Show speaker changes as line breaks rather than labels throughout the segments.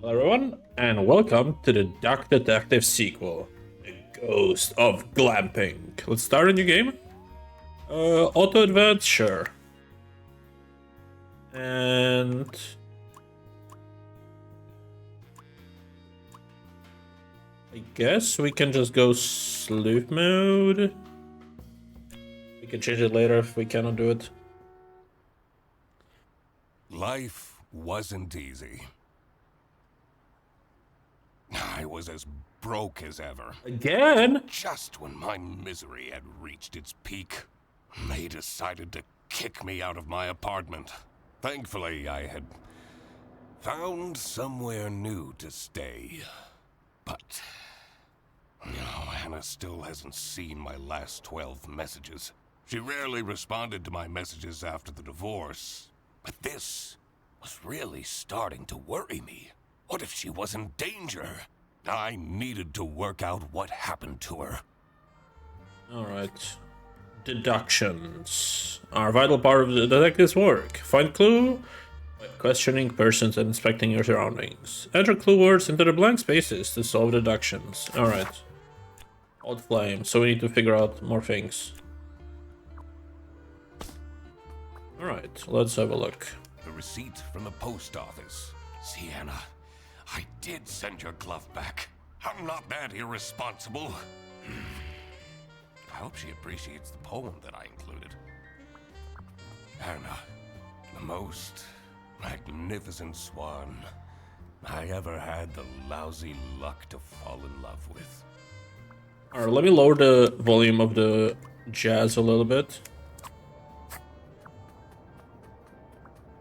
Hello everyone, and welcome to the Duck Detective sequel, The Ghost of Glamping. Let's start a new game. Auto advance, sure. And I guess we can just go sleuth mode. We can change it later if we cannot do it.
Life wasn't easy. I was as broke as ever.
Again?
Just when my misery had reached its peak, they decided to kick me out of my apartment. Thankfully, I had found somewhere new to stay. But, Hannah still hasn't seen my last 12 messages. She rarely responded to my messages after the divorce. But this was really starting to worry me. What if she was in danger? I needed to work out what happened to her.
Alright. Deductions are a vital part of the detective's work. Find clue by questioning persons and inspecting your surroundings. Enter clue words into the blank spaces to solve deductions. Alright. Odd flame, so we need to figure out more things. Alright, let's have a look.
The receipt from the post office. See, Hannah, I did send your glove back. I'm not that irresponsible. I hope she appreciates the poem that I included. Hannah, the most magnificent swan I ever had the lousy luck to fall in love with.
Alright, let me lower the volume of the jazz a little bit.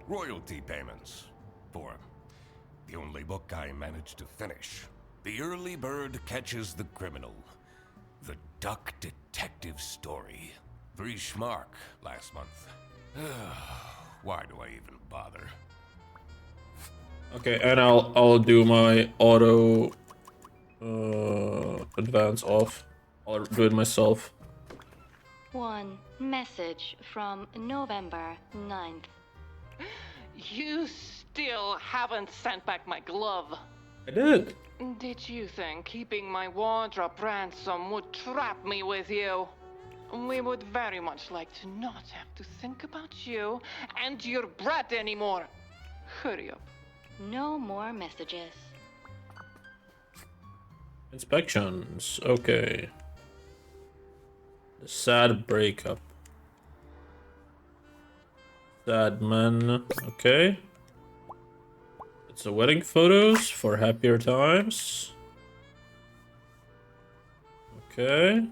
Royalty payments for the only book I managed to finish. The Early Bird Catches the Criminal. The Duck Detective Story. 3 schmark last month. Why do I even bother?
Okay, and I'll do my auto advance off. I'll do it myself.
One message from November 9th.
You still haven't sent back my glove.
I did.
Did you think keeping my wardrobe ransom would trap me with you? We would very much like to not have to think about you and your brat anymore. Hurry up.
No more messages.
Inspections. Okay. The sad breakup. Sad man. Okay. It's the wedding photos for happier times. Okay.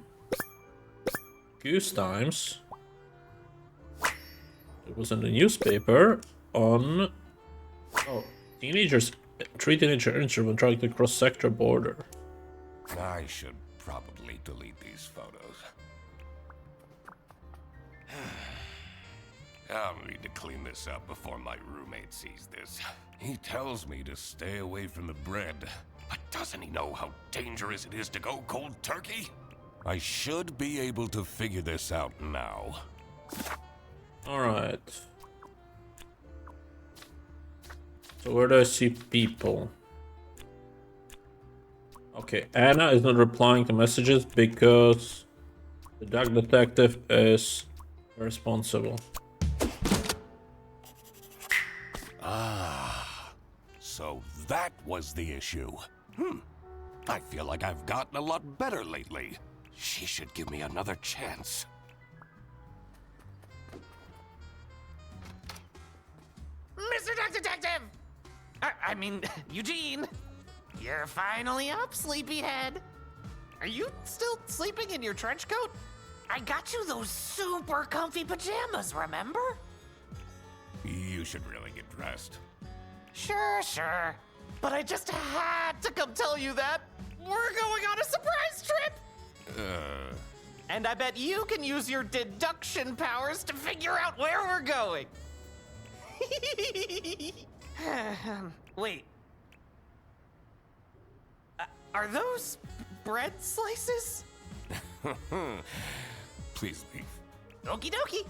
Goose times. It was in the newspaper on... Oh, teenagers... 3 teenagers when trying to cross sector border.
I should probably delete these photos. I'll need to clean this up before my roommate sees this. He tells me to stay away from the bread, but doesn't he know how dangerous it is to go cold turkey? I should be able to figure this out now.
Alright. So where do I see people? Okay, Anna is not replying to messages because the Duck Detective is responsible.
So that was the issue. I feel like I've gotten a lot better lately. She should give me another chance.
Mr. Duck Detective! I mean, Eugene! You're finally up, sleepyhead. Are you still sleeping in your trench coat? I got you those super comfy pajamas, remember?
You should really get dressed.
Sure. But I just had to come tell you that we're going on a surprise trip! And I bet you can use your deduction powers to figure out where we're going. Wait. Are those bread slices?
Please leave.
Okie dokie.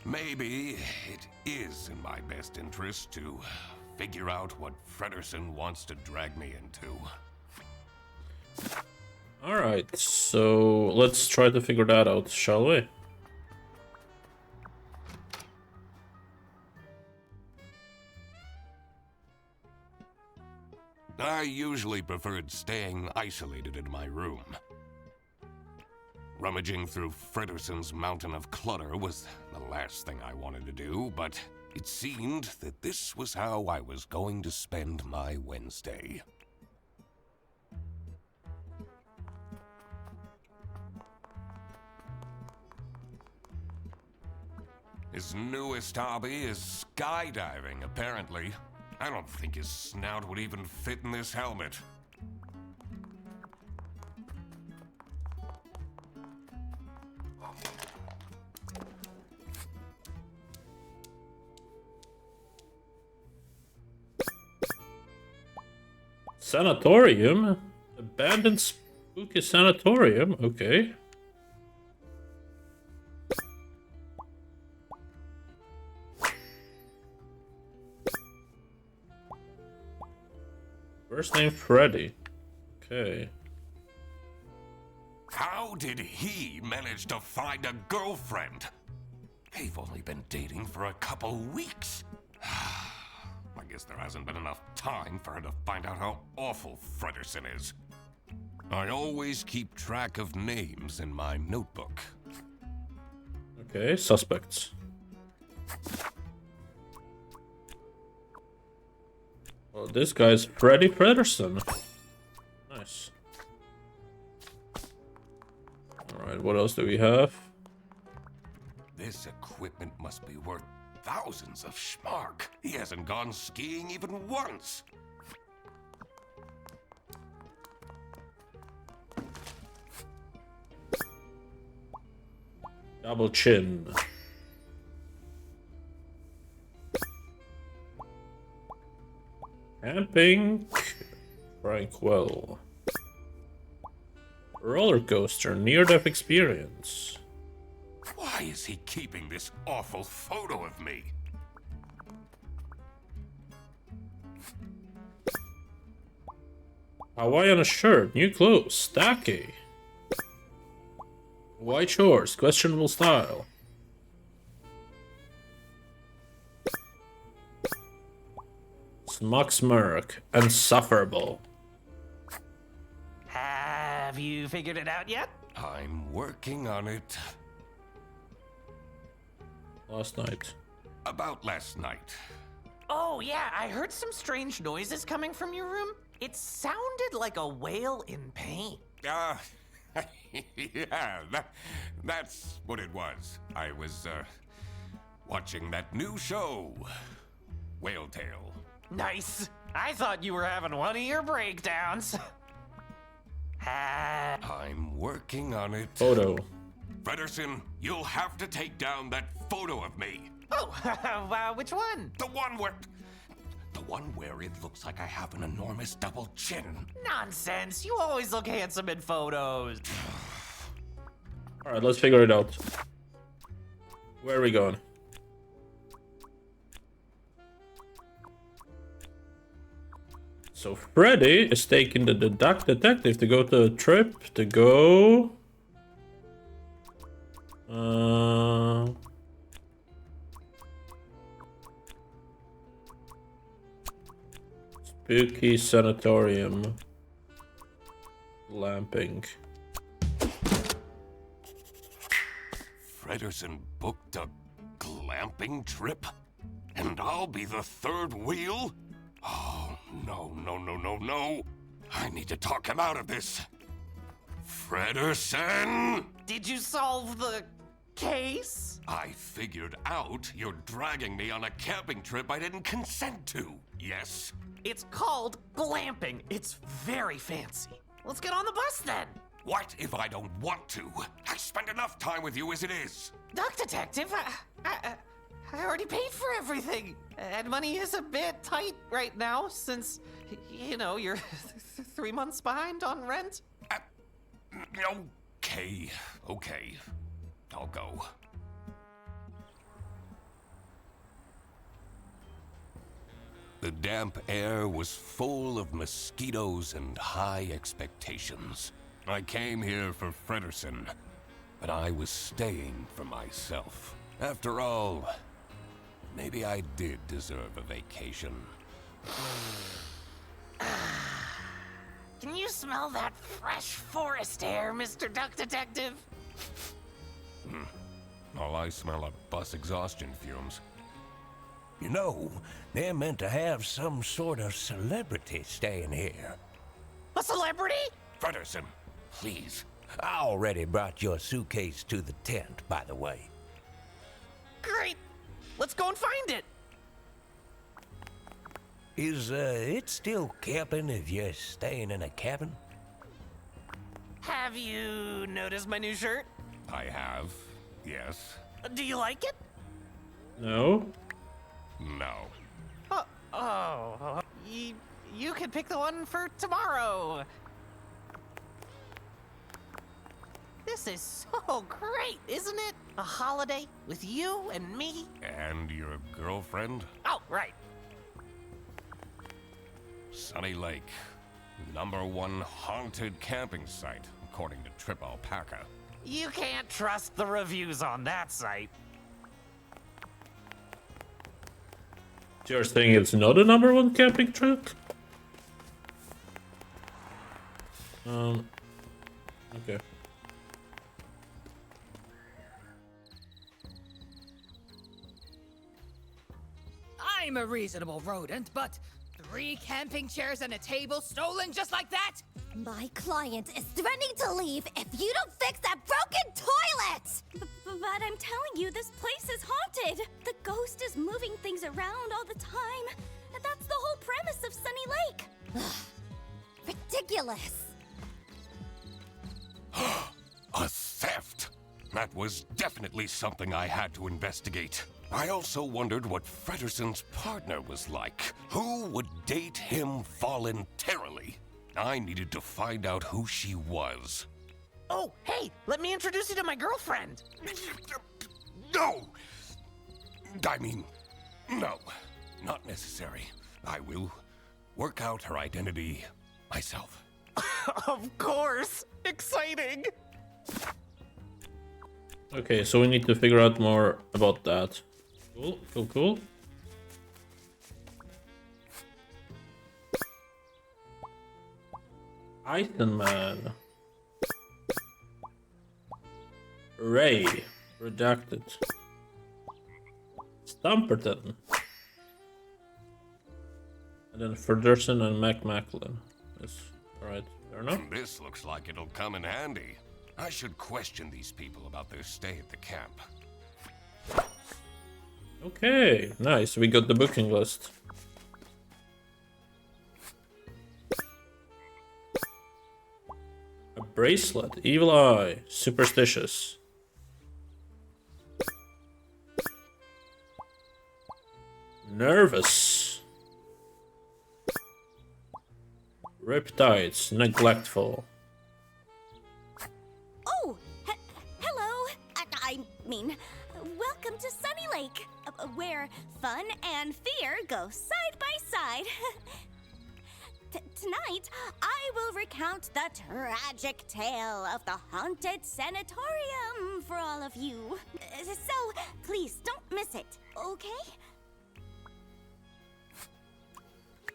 Maybe it is in my best interest to figure out what Fredersen wants to drag me into.
Alright, so let's try to figure that out, shall we?
I usually preferred staying isolated in my room. Rummaging through Fredersen's mountain of clutter was the last thing I wanted to do, but it seemed that this was how I was going to spend my Wednesday. His newest hobby is skydiving, apparently. I don't think his snout would even fit in this helmet.
Sanatorium? Abandoned spooky sanatorium? Okay. First name Freddy. Okay.
How did he manage to find a girlfriend? They've only been dating for a couple weeks. I guess there hasn't been enough time for her to find out how awful Fredersen is. I always keep track of names in my notebook.
Okay, suspects. Well, this guy's Freddy Fredersen. Nice. Alright, what else do we have?
This equipment must be worth thousands of schmark. He hasn't gone skiing even once.
Double chin. Camping. Tranquil. Roller coaster. Near-death experience.
Why is he keeping this awful photo of me?
Hawaiian shirt. New clothes. Stacky. White shorts. Questionable style. Smug smirk. Insufferable.
Have you figured it out yet?
I'm working on it.
Last night.
About last night.
Oh, yeah, I heard some strange noises coming from your room. It sounded like a whale in pain.
Yeah, that's what it was. I was, watching that new show, Whale Tale.
Nice. I thought you were having one of your breakdowns.
I'm working on it.
Photo.
Fredersen, you'll have to take down that photo of me.
Oh, which one?
The one where it looks like I have an enormous double chin.
Nonsense. You always look handsome in photos.
Alright, let's figure it out. Where are we going? So Freddy is taking the detective to go to a trip to go... Spooky sanatorium. Glamping.
Fredersen booked a glamping trip? And I'll be the third wheel? Oh, no, no, no, no, no. I need to talk him out of this. Fredersen!
Did you solve the case?
I figured out you're dragging me on a camping trip I didn't consent to. Yes?
It's called glamping. It's very fancy. Let's get on the bus then.
What if I don't want to? I spend enough time with you as it is.
Doc Detective, I already paid for everything. And money is a bit tight right now since, you know, you're 3 months behind on rent.
Okay. I'll go. The damp air was full of mosquitoes and high expectations. I came here for Fredersen, but I was staying for myself. After all, maybe I did deserve a vacation.
Can you smell that fresh forest air, Mr. Duck Detective?
All I smell are bus exhaustion fumes.
You know, they're meant to have some sort of celebrity staying here.
A celebrity?
Fredersen, please.
I already brought your suitcase to the tent, by the way.
Great. Let's go and find it.
Is it still camping if you're staying in a cabin?
Have you noticed my new shirt?
I have, yes.
Do you like it?
No?
No.
You can pick the one for tomorrow. This is so great, isn't it? A holiday with you and me.
And your girlfriend?
Oh, right.
Sunny Lake. #1 haunted camping site, according to Trip Alpaca.
You can't trust the reviews on that site.
So you're saying it's not a #1 camping trip? Okay.
I'm a reasonable rodent, but 3 camping chairs and a table stolen just like that?
My client is threatening to leave if you don't fix that broken toilet! But I'm telling you, this place is haunted. The ghost is moving things around all the time. And that's the whole premise of Sunny Lake. Ridiculous.
A theft! That was definitely something I had to investigate. I also wondered what Fredersen's partner was like. Who would date him voluntarily? I needed to find out who she was.
Oh, hey, let me introduce you to my girlfriend.
No! I mean, no. Not necessary. I will work out her identity myself.
Of course. Exciting.
Okay, so we need to figure out more about that. Cool, cool, cool. Item Man. Ray. Redacted. Stumperton. And then Fredersen and McQuacklin. Yes, alright, fair enough.
This looks like it'll come in handy. I should question these people about their stay at the camp.
Okay, nice. We got the booking list. A bracelet. Evil eye. Superstitious. Nervous. Riptides. Neglectful.
Oh, hello. I mean, welcome to Sunny Lake, where fun and fear go side by side. Tonight, I will recount the tragic tale of the haunted sanatorium for all of you. So, please don't miss it, okay?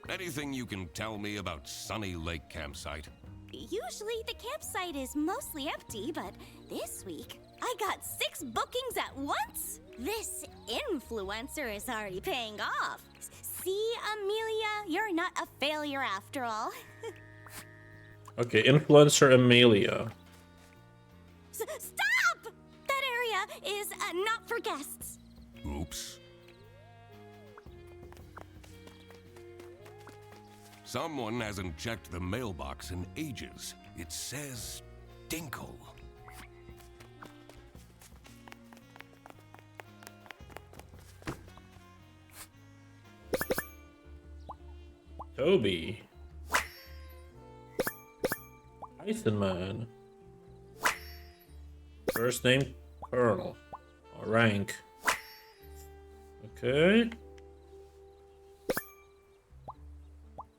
Anything you can tell me about Sunny Lake campsite?
Usually the campsite is mostly empty, but this week I got 6 bookings at once. This influencer is already paying off. See, Amelia, you're not a failure after all.
Okay, influencer Amelia.
Stop! That area is not for guests.
Oops. Someone hasn't checked the mailbox in ages. It says Dinkle.
Toby. Item Man. First name Colonel. Rank. Okay.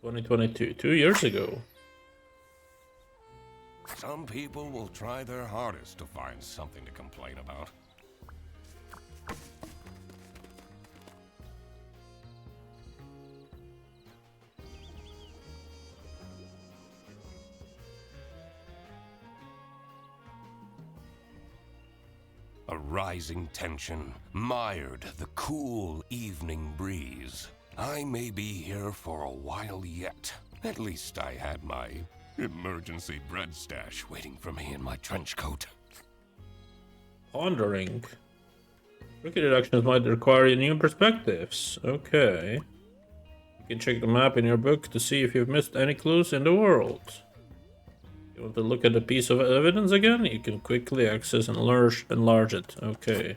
2022, 2 years ago.
Some people will try their hardest to find something to complain about. A rising tension mired the cool evening breeze. I may be here for a while yet. At least I had my emergency bread stash waiting for me in my trench coat.
Pondering. Tricky deductions might require new perspectives. Okay. You can check the map in your book to see if you've missed any clues in the world. You want to look at a piece of evidence again? You can quickly access and enlarge it. Okay.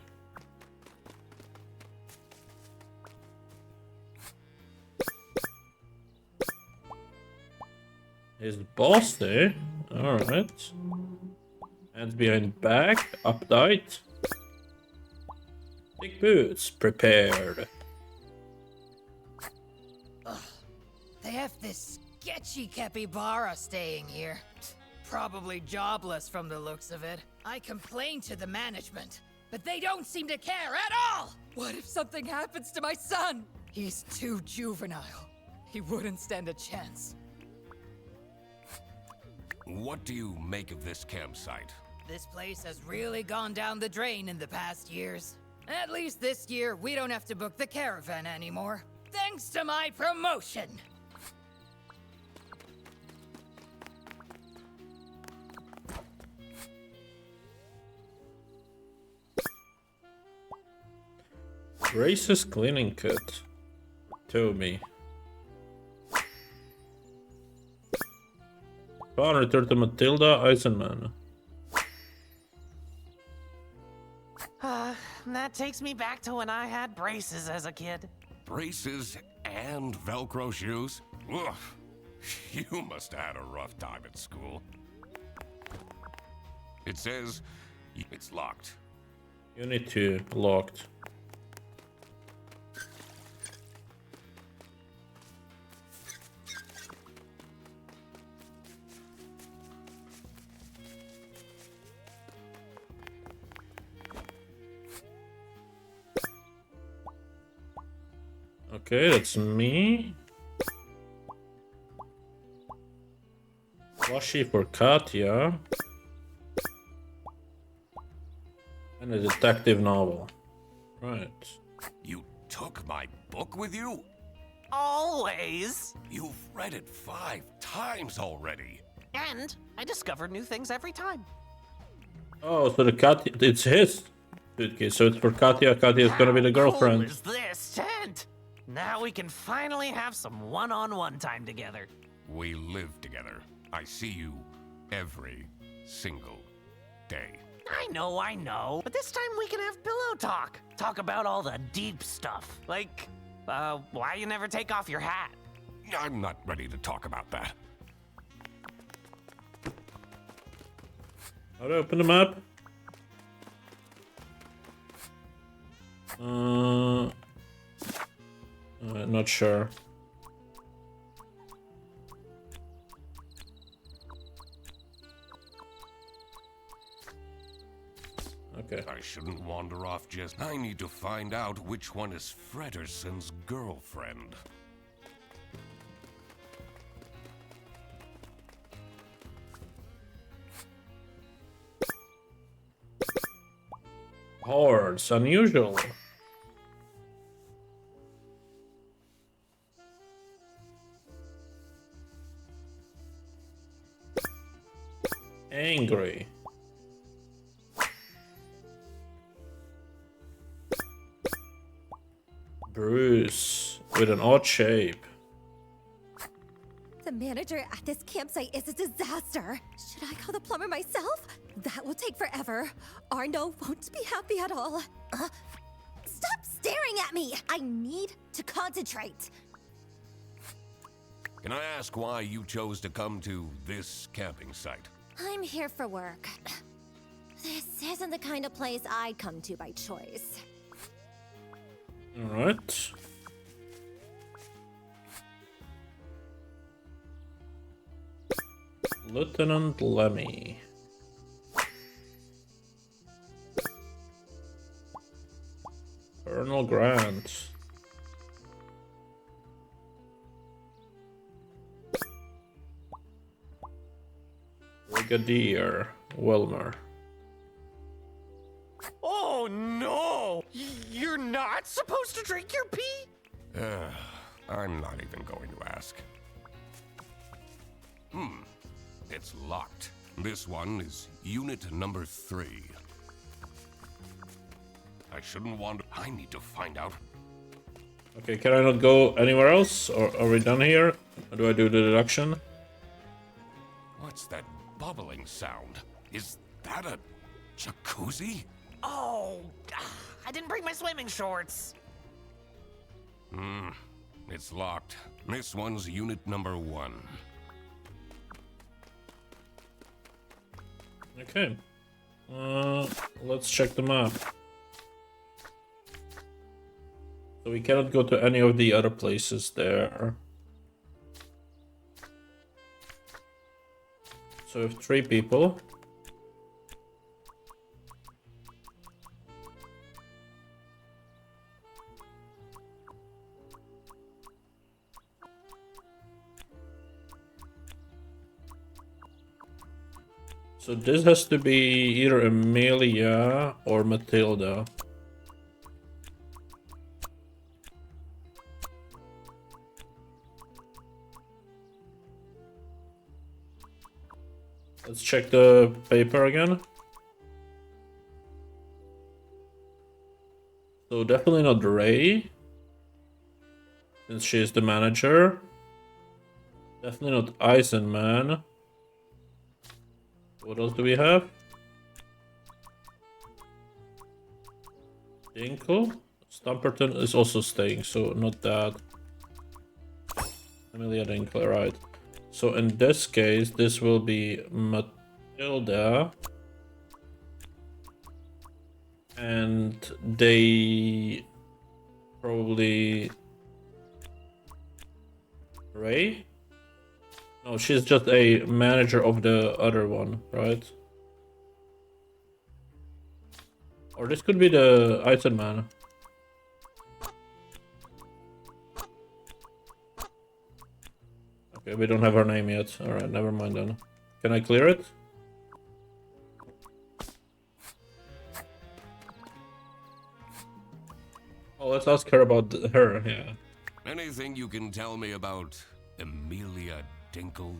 Is bossy. Alright. Hands behind back. Uptight. Big boots. Prepared.
They have this sketchy capybara staying here. Probably jobless from the looks of it. I complained to the management, but they don't seem to care at all! What if something happens to my son? He's too juvenile. He wouldn't stand a chance.
What do you make of this campsite?
This place has really gone down the drain in the past years. At least this year, we don't have to book the caravan anymore. Thanks to my promotion!
Racist cleaning kit. Toby. Found return to Matilda Eisenman.
That takes me back to when I had braces as a kid.
Braces and Velcro shoes? Ugh. You must have had a rough time at school. It says it's locked.
Unit 2 locked. Okay, that's me. Plushie for Katya. And a detective novel. Right.
You took my book with you?
Always!
You've read it 5 times already.
And I discover new things every time.
Oh, so the Katya, it's his suitcase, so it's for Katya. Katya is gonna be the girlfriend.
How cool is this tent? Now we can finally have some one-on-one time together.
We live together. I see you every single day.
I know. But this time we can have pillow talk. Talk about all the deep stuff. Like, why you never take off your hat.
I'm not ready to talk about that.
How to open the map? Not sure. Okay.
I shouldn't wander off just. I need to find out which one is Frederson's girlfriend.
Hordes, unusual. Angry. Bruce with an odd shape.
The manager at this campsite is a disaster. Should I call the plumber myself? That will take forever. Arno won't be happy at all. Stop staring at me! I need to concentrate.
Can I ask why you chose to come to this camping site?
I'm here for work. This isn't the kind of place I'd come to by choice.
Alright. Lieutenant Lemmy. Colonel Grant. Brigadier Wilmer.
Oh no! You're not supposed to drink your pee?
I'm not even going to ask. It's locked. This one is unit number 3. I shouldn't wander. I need to find out.
Okay, can I not go anywhere else? Or are we done here? Or do I do the deduction?
What's that bubbling sound? Is that a jacuzzi?
Oh, I didn't bring my swimming shorts.
It's locked. This one's unit number 1.
Okay. Let's check the map. So we cannot go to any of the other places there. So we have 3 people. So this has to be either Amelia or Matilda. Let's check the paper again. So definitely not Ray, since she's the manager. Definitely not Eisenman. What else do we have? Dinkle? Stumperton is also staying, so not that. Amelia Dinkle, right. So in this case, this will be Matilda. And they probably Ray? No, she's just a manager of the other one, right? Or this could be the item man. Okay, we don't have her name yet. Alright, never mind then. Can I clear it? Oh, let's ask her about her, yeah.
Anything you can tell me about Amelia Dinkle?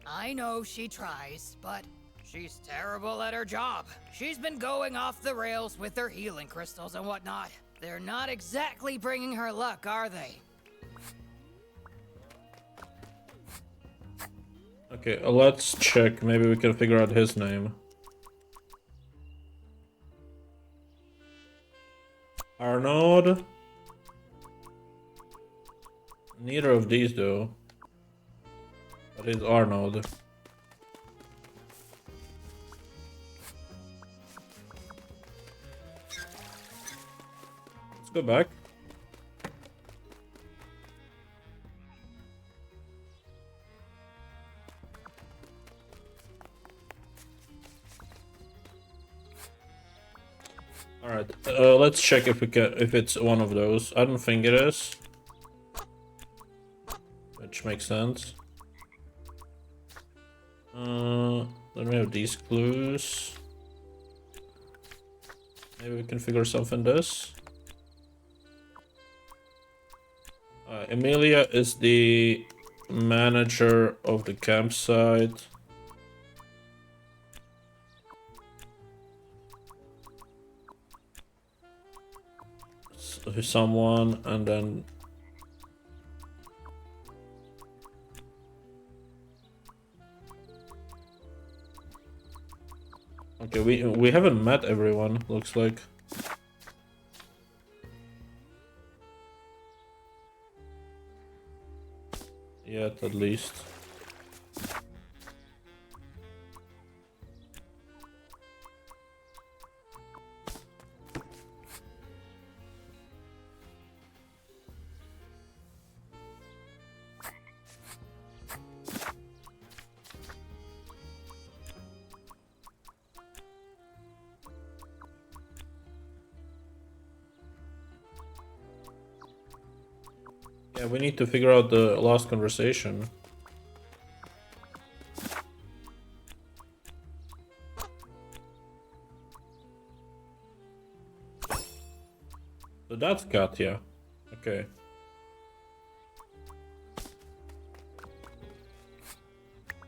I know she tries, but she's terrible at her job. She's been going off the rails with her healing crystals and whatnot. They're not exactly bringing her luck, are they?
Okay, let's check. Maybe we can figure out his name. Arnold? Neither of these though. But it's Arnold. Let's go back. Alright, let's check if it's one of those. I don't think it is. Which makes sense. Then we have these clues. Maybe we can figure something this. Amelia is the manager of the campsite. Someone, and then okay, we haven't met everyone, looks like. Yet, at least. Yeah, we need to figure out the last conversation. So that's Katya. Okay.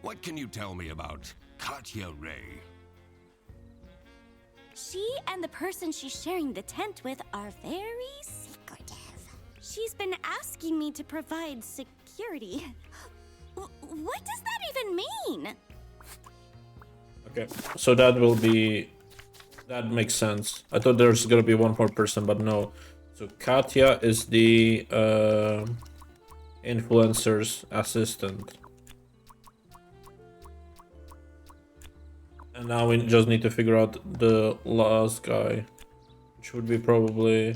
What can you tell me about Katya Ray?
She and the person she's sharing the tent with are very secretive. She's been asking me to provide security. What does that even mean?
Okay, so that will be... That makes sense. I thought there's gonna be one more person, but no. So Katya is the influencer's assistant. And now we just need to figure out the last guy, which would be probably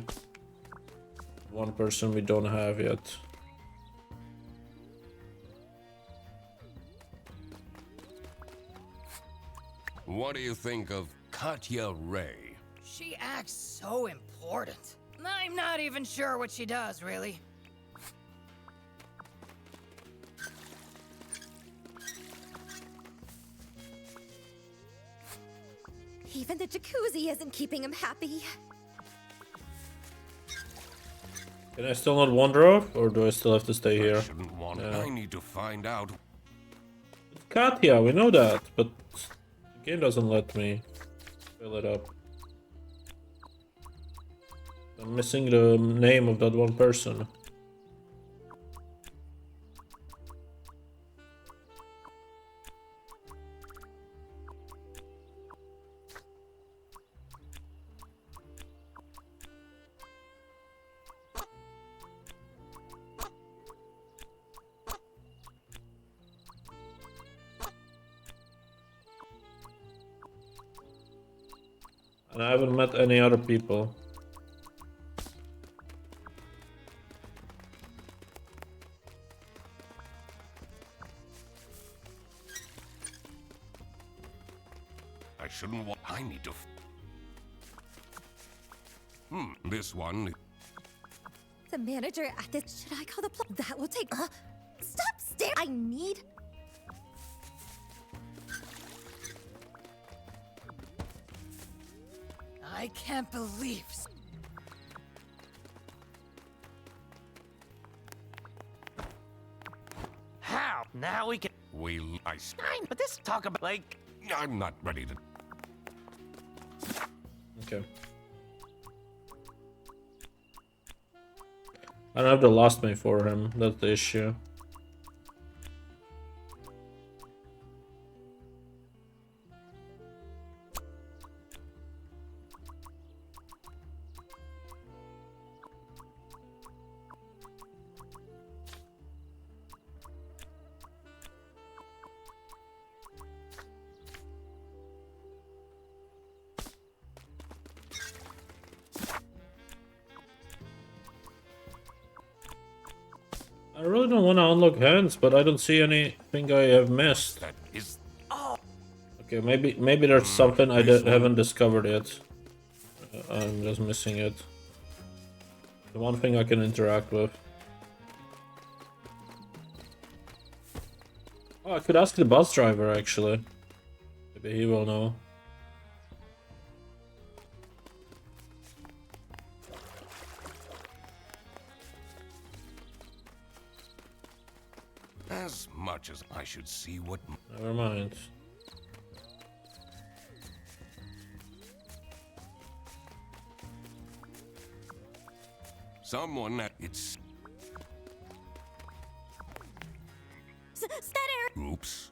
one person we don't have yet.
What do you think of Katya Ray?
She acts so important. I'm not even sure what she does, really.
Even the jacuzzi isn't keeping him happy.
Can I still not wander off, or do I still have to stay
I
here?
shouldn't want.
Yeah.
I need to find out.
It's Katya, we know that, but the game doesn't let me fill it up. I'm missing the name of that one person. And I haven't met any other people.
I shouldn't want. I need to. This one.
The manager at this. Should I call the that will take. Stop staring. I need.
I can't believe.
How? Now we can.
Fine,
But this talk about like.
I'm not ready to.
Okay. I don't have the last name for him, that's the issue. I really don't want to unlock hands, but I don't see anything I have missed.
That is.
Okay, maybe there's something I haven't discovered yet. I'm just missing it. The one thing I can interact with. Oh, I could ask the bus driver actually. Maybe he will know.
As much as I should see what.
Never mind.
Someone at its.
That air.
Oops.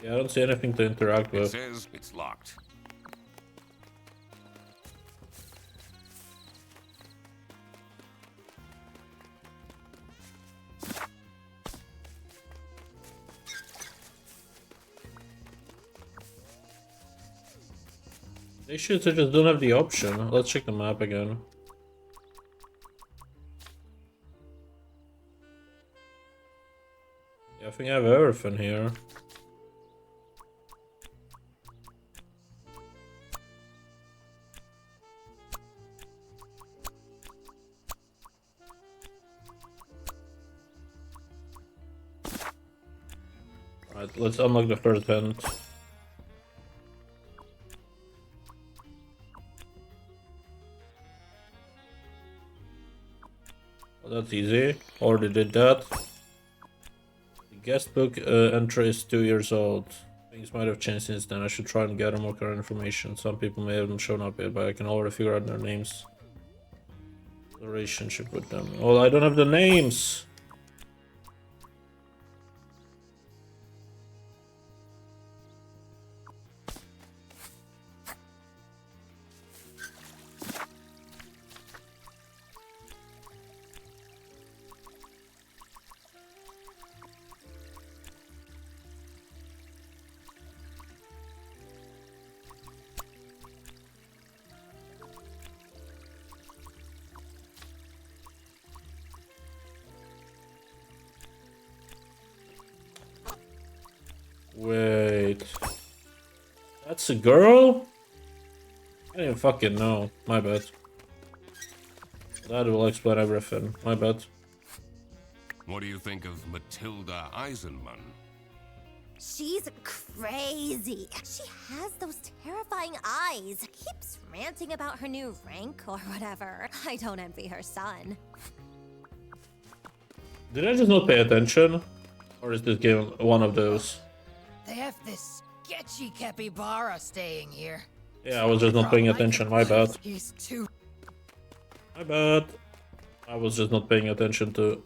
Yeah, I don't see anything to interact
It
with.
says it's locked.
They should just don't have the option. Let's check the map again. Yeah, I think I have everything here. Alright, let's unlock the first vent. Well, that's easy. Already did that. The guest book entry is 2 years old. Things might have changed since then. I should try and gather more current information. Some people may haven't shown up yet, but I can already figure out their names. The relationship with them. Oh, I don't have the names! Wait. That's a girl? I didn't fucking know. My bad. That will explain everything. My bad.
What do you think of Matilda Eisenman?
She's crazy. She has those terrifying eyes. Keeps ranting about her new rank or whatever. I don't envy her son.
Did I just not pay attention? Or is this game one of those?
They have this sketchy capybara staying here.
Yeah, I was just not paying attention. My bad.
He's too.
My bad. I was just not paying attention to.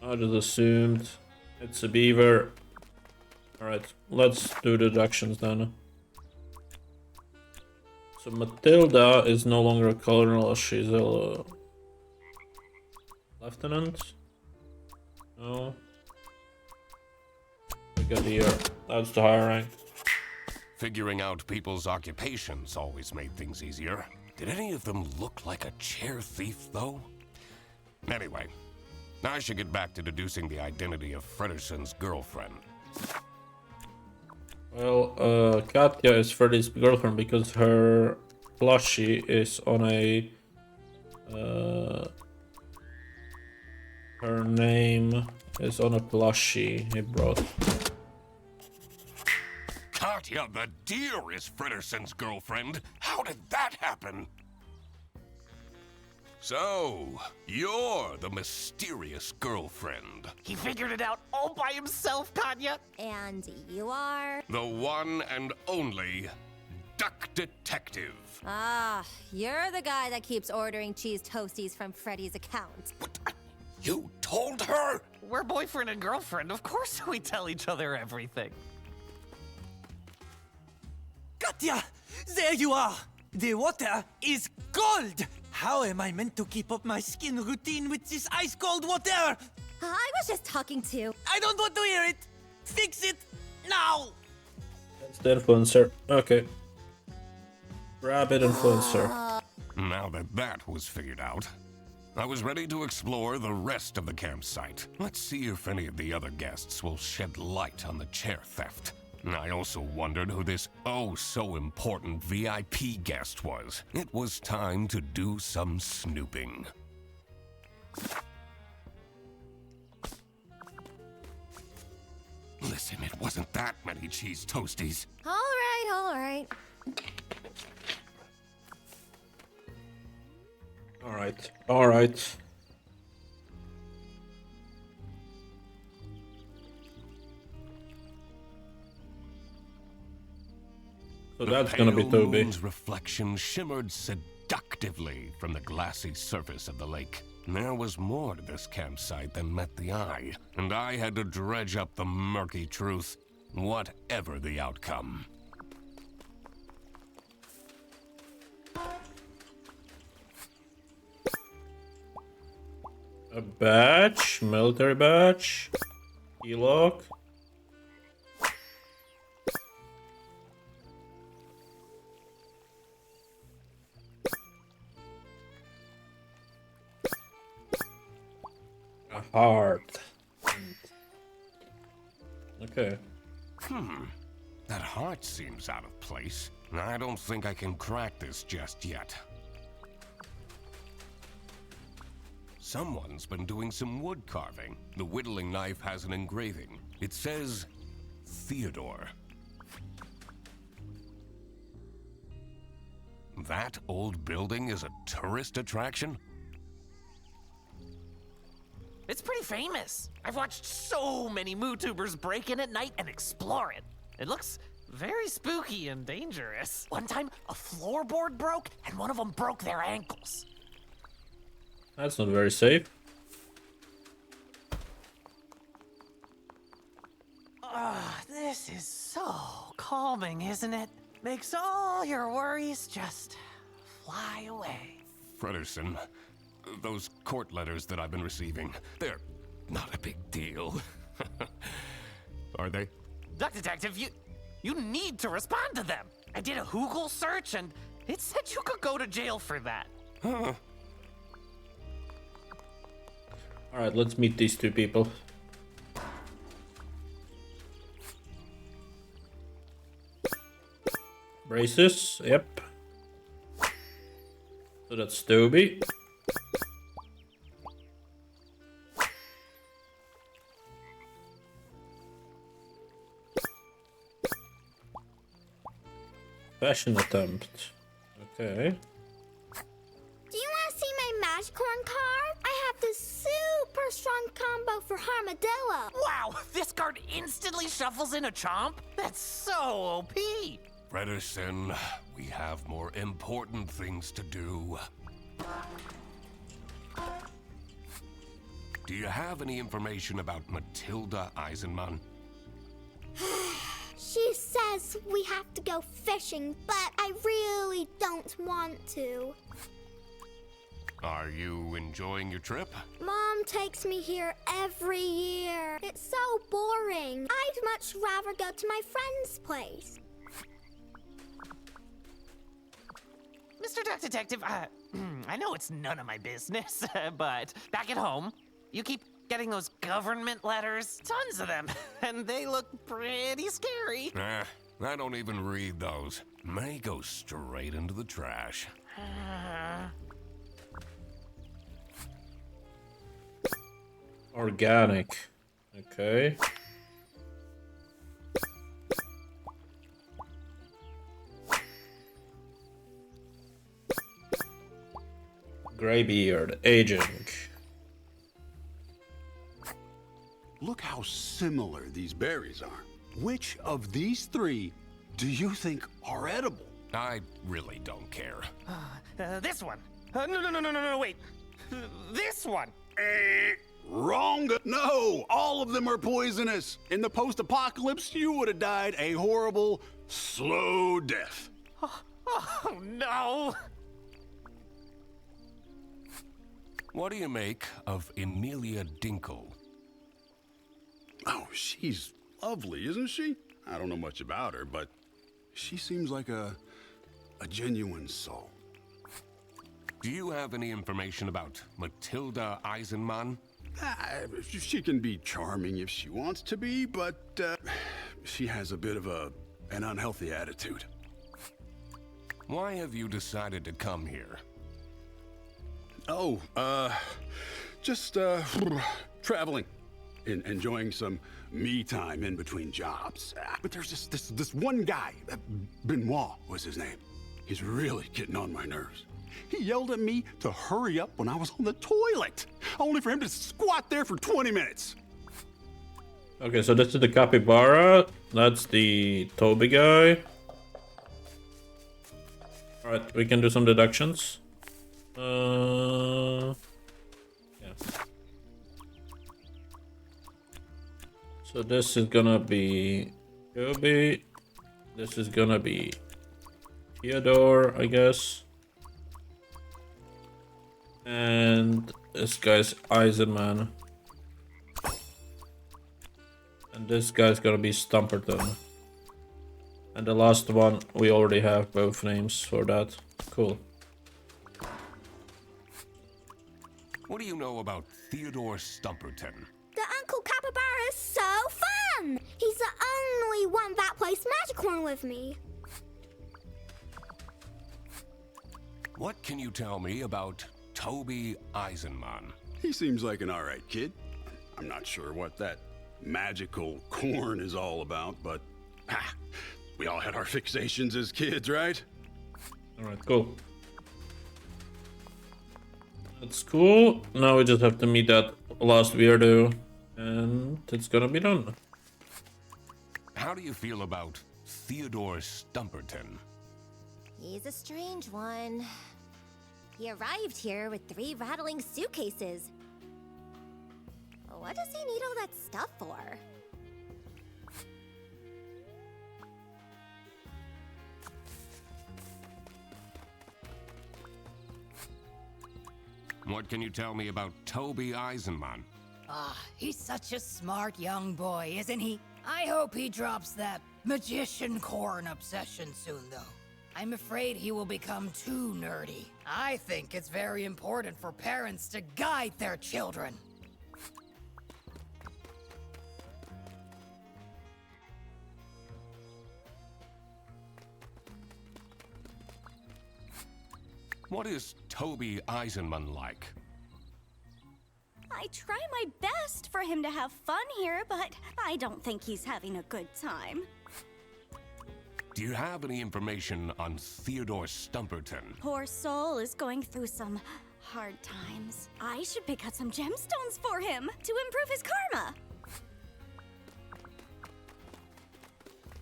I just assumed it's a beaver. Alright, let's do the deductions then. So Matilda is no longer a colonel, she's a lieutenant. No. Brigadier. That's the higher rank.
Figuring out people's occupations always made things easier. Did any of them look like a chair thief, though? Anyway, I should get back to deducing the identity of Frederson's girlfriend.
Well, Katya is Freddy's girlfriend because her plushie is on a... her name is on a plushie he brought.
Katya the deer is Frederson's girlfriend. How did that happen? So, you're the mysterious girlfriend.
He figured it out all by himself, Katya.
And you are?
The one and only Duck Detective.
Ah, you're the guy that keeps ordering cheese toasties from Freddy's account.
What? You told her?
We're boyfriend and girlfriend. Of course we tell each other everything.
Katya! There you are! The water is cold! How am I meant to keep up my skin routine with this ice-cold water?
I was just talking to...
I don't want to hear it! Fix it! Now!
That's the influencer. Okay. Rabbit influencer.
Now that that was figured out, I was ready to explore the rest of the campsite. Let's see if any of the other guests will shed light on the chair theft. I also wondered who this oh-so-important VIP guest was. It was time to do some snooping. Listen, it wasn't that many cheese toasties.
All right, all right.
Alright, alright. So that's gonna be
The
Toby.
moon's reflection shimmered seductively from the glassy surface of the lake. There was more to this campsite than met the eye, and I had to dredge up the murky truth, whatever the outcome.
A badge, military badge, key lock. heart. Okay.
That heart seems out of place. I don't think I can crack this just yet. Someone's been doing some wood carving. The whittling knife has an engraving. It says Theodore. That old building is a tourist attraction?
It's pretty famous. I've watched so many MooTubers break in at night and explore it. It looks very spooky and dangerous. One time, a floorboard broke and one of them broke their ankles.
That's not very safe.
This is so calming, isn't it? Makes all your worries just fly away.
Frederson, those court letters that I've been receiving, they're not a big deal. Are they?
Duck Detective, you need to respond to them. I did a Google search and it said you could go to jail for that.
Huh.
Alright, let's meet these two people. Braces, yep. So that's Toby. Fashion attempt. Okay.
Do you want to see my Magicorn card? I have this super strong combo for Armadillo.
Wow, this card instantly shuffles in a chomp? That's so OP.
Frederson, we have more important things to do. Do you have any information about Matilda Eisenman?
She says we have to go fishing, but I really don't want to.
Are you enjoying your trip?
Mom takes me here every year. It's so boring. I'd much rather go to my friend's place.
Mr. Duck Detective, I know it's none of my business, but back at home, you keep getting those government letters, tons of them, and they look pretty scary.
I don't even read those. May go straight into the trash.
Organic. Okay. Graybeard, aging.
Look how similar these berries are. Which of these three do you think are edible?
I really don't care.
This one. No, wait. This one.
Wrong. No, all of them are poisonous. In the post-apocalypse, you would have died a horrible, slow death.
Oh, no.
What do you make of Emilia Dinkle?
Oh, she's lovely, isn't she? I don't know much about her, but she seems like a genuine soul.
Do you have any information about Matilda Eisenman?
She can be charming if she wants to be, but she has a bit of an unhealthy attitude.
Why have you decided to come here?
Oh, just traveling. Enjoying some me time in between jobs. But there's this one guy, Benoit was his name. He's really getting on my nerves. He yelled at me to hurry up when I was on the toilet, only for him to squat there for 20 minutes.
Okay, so this is the capybara. That's the Toby guy. Alright, we can do some deductions. Yeah. So this is gonna be Toby. This is gonna be Theodore, I guess. And this guy's Eisenman. And this guy's gonna be Stumperton. And the last one, we already have both names for that. Cool.
What do you know about Theodore Stumperton?
The Uncle Capybara is so fun! He's the only one that plays Magicorn with me.
What can you tell me about Toby Eisenman?
He seems like an alright kid. I'm not sure what that magical corn is all about, but we all had our fixations as kids, right?
Alright, cool. That's cool. Now we just have to meet that last weirdo, and it's gonna be done.
How do you feel about Theodore Stumperton?
He's a strange one. He arrived here with 3 rattling suitcases. What does he need all that stuff for?
What can you tell me about Toby Eisenman?
He's such a smart young boy, isn't he? I hope he drops that magician corn obsession soon, though. I'm afraid he will become too nerdy. I think it's very important for parents to guide their children.
What is Toby Eisenman like?
I try my best for him to have fun here, but I don't think he's having a good time.
Do you have any information on Theodore Stumperton?
Poor soul is going through some hard times. I should pick out some gemstones for him to improve his karma.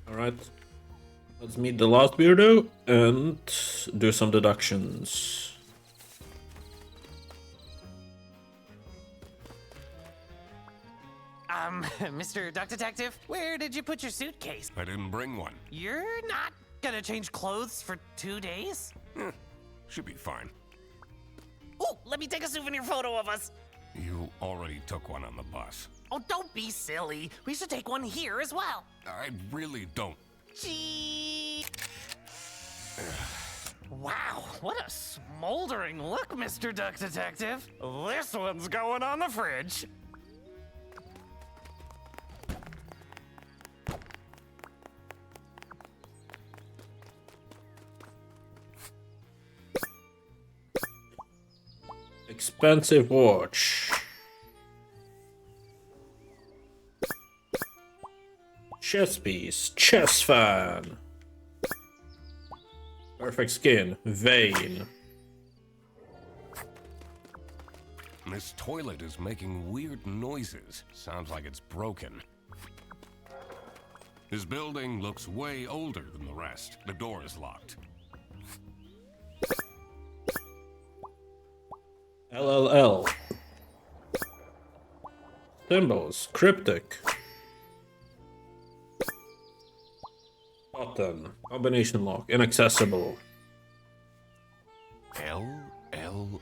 Alright. Let's meet the last weirdo and do some deductions.
Mr. Duck Detective, where did you put your suitcase?
I didn't bring one.
You're not gonna change clothes for 2 days?
Should be fine.
Oh, let me take a souvenir photo of us.
You already took one on the bus.
Oh, don't be silly. We should take one here as well.
I really don't.
Gee. Wow, what a smoldering look, Mr. Duck Detective. This one's going on the fridge.
Expensive watch. Chess piece. Chess fan. Perfect skin. Vein.
This toilet is making weird noises. Sounds like it's broken. This building looks way older than the rest. The door is locked.
LLL. Symbols. Cryptic. Button. Combination lock. Inaccessible.
LLL.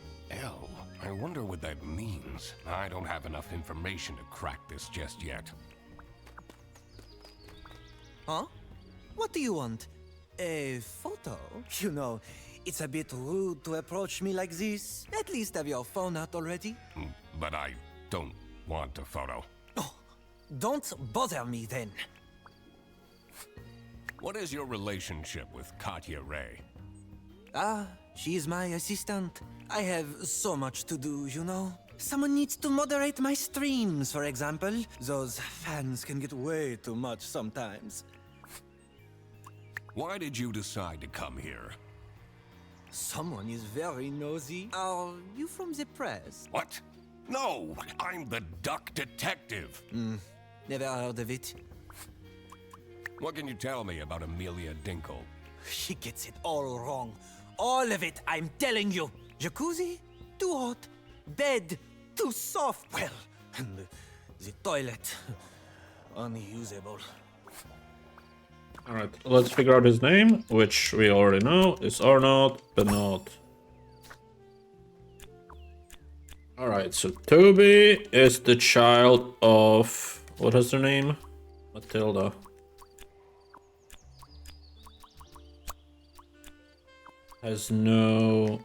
I wonder what that means. I don't have enough information to crack this just yet.
Huh? What do you want? A photo? You know, it's a bit rude to approach me like this. At least have your phone out already.
But I don't want a photo.
Oh, don't bother me then.
What is your relationship with 𝐒𝐤𝐬?
She's my assistant. I have so much to do, you know. Someone needs to moderate my streams, for example. Those fans can get way too much sometimes.
Why did you decide to come here?
Someone is very nosy. Are you from the press?
What? No, I'm the Duck Detective.
Never heard of it.
What can you tell me about Amelia Dinkle?
She gets it all wrong. All of it, I'm telling you. Jacuzzi? Too hot. Bed? Too soft. Well, and the toilet? Unusable.
Alright, let's figure out his name, which we already know is Arnold, but not. Alright, so Toby is the child of... what is her name? Matilda. Has no...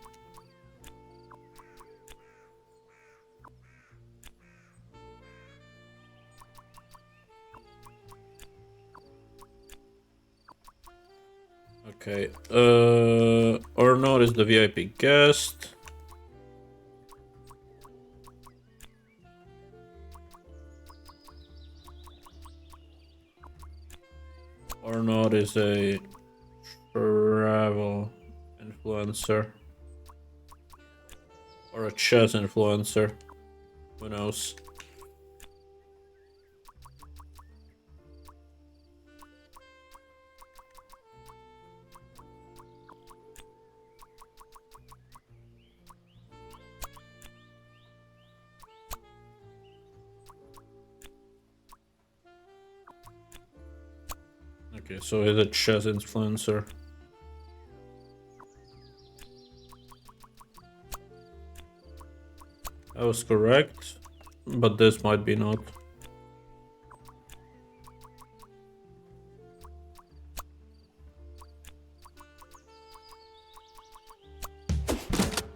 Okay, Arnold is the VIP guest. Arnold is a travel influencer. Or a chess influencer. Who knows? Okay, so he's a chess influencer. That was correct, but this might be not.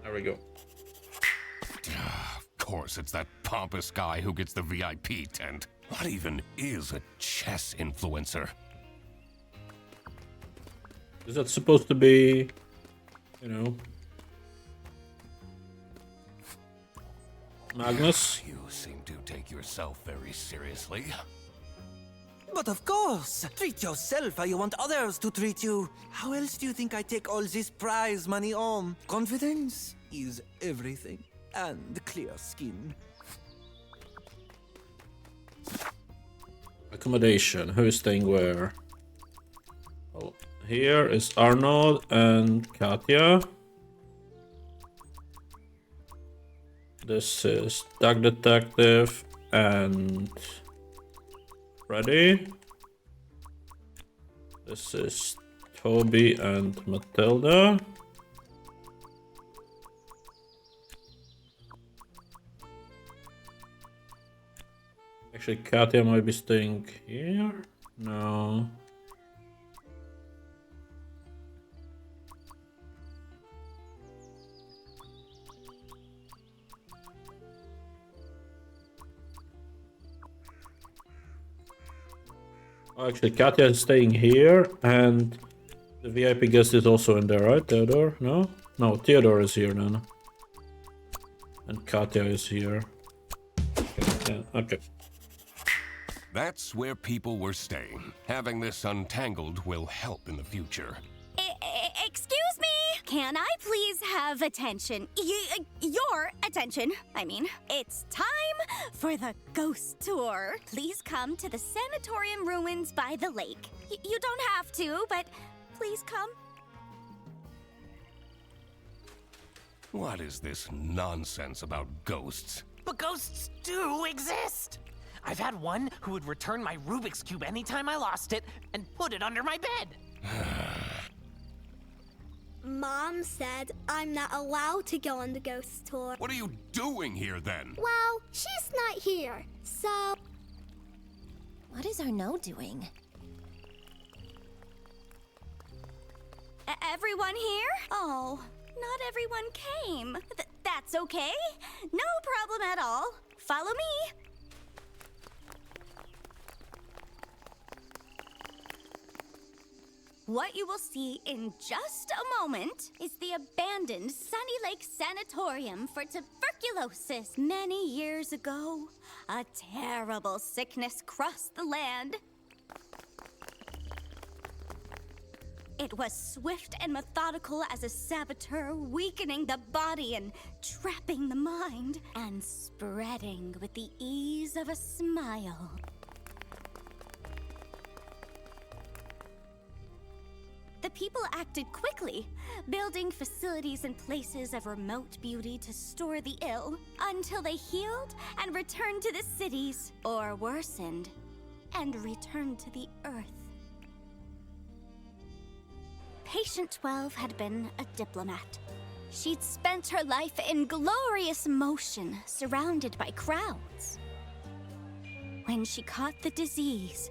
There we go.
Of course, it's that pompous guy who gets the VIP tent. What even is a chess influencer?
Is that supposed to be, you know, Magnus?
You seem to take yourself very seriously.
But of course, treat yourself how you want others to treat you. How else do you think I take all this prize money home? Confidence is everything, and clear skin.
Accommodation. Who is staying where? Oh, here is Arnold and Katya. This is Duck Detective and Freddy. This is Toby and Matilda. Actually, Katya might be staying here. No. Oh, actually, Katya is staying here, and the VIP guest is also in there, right? Theodore? No? No, Theodore is here then. And Katya is here. Okay, yeah, okay.
That's where people were staying. Having this untangled will help in the future.
Excuse me? Can I please have attention? Your attention, I mean. It's time for the ghost tour. Please come to the sanatorium ruins by the lake. You don't have to, but please come.
What is this nonsense about ghosts?
But ghosts do exist! I've had one who would return my Rubik's Cube anytime I lost it and put it under my bed.
Mom said I'm not allowed to go on the ghost tour.
What are you doing here then?
Well, she's not here, so...
What is Arnaud doing? Everyone here? Oh, not everyone came. That's okay. No problem at all. Follow me. What you will see in just a moment is the abandoned Sunny Lake Sanatorium for tuberculosis. Many years ago, a terrible sickness crossed the land. It was swift and methodical as a saboteur, weakening the body and trapping the mind, and spreading with the ease of a smile. The people acted quickly, building facilities in places of remote beauty to store the ill, until they healed and returned to the cities, or worsened and returned to the earth. Patient 12 had been a diplomat. She'd spent her life in glorious motion, surrounded by crowds. When she caught the disease,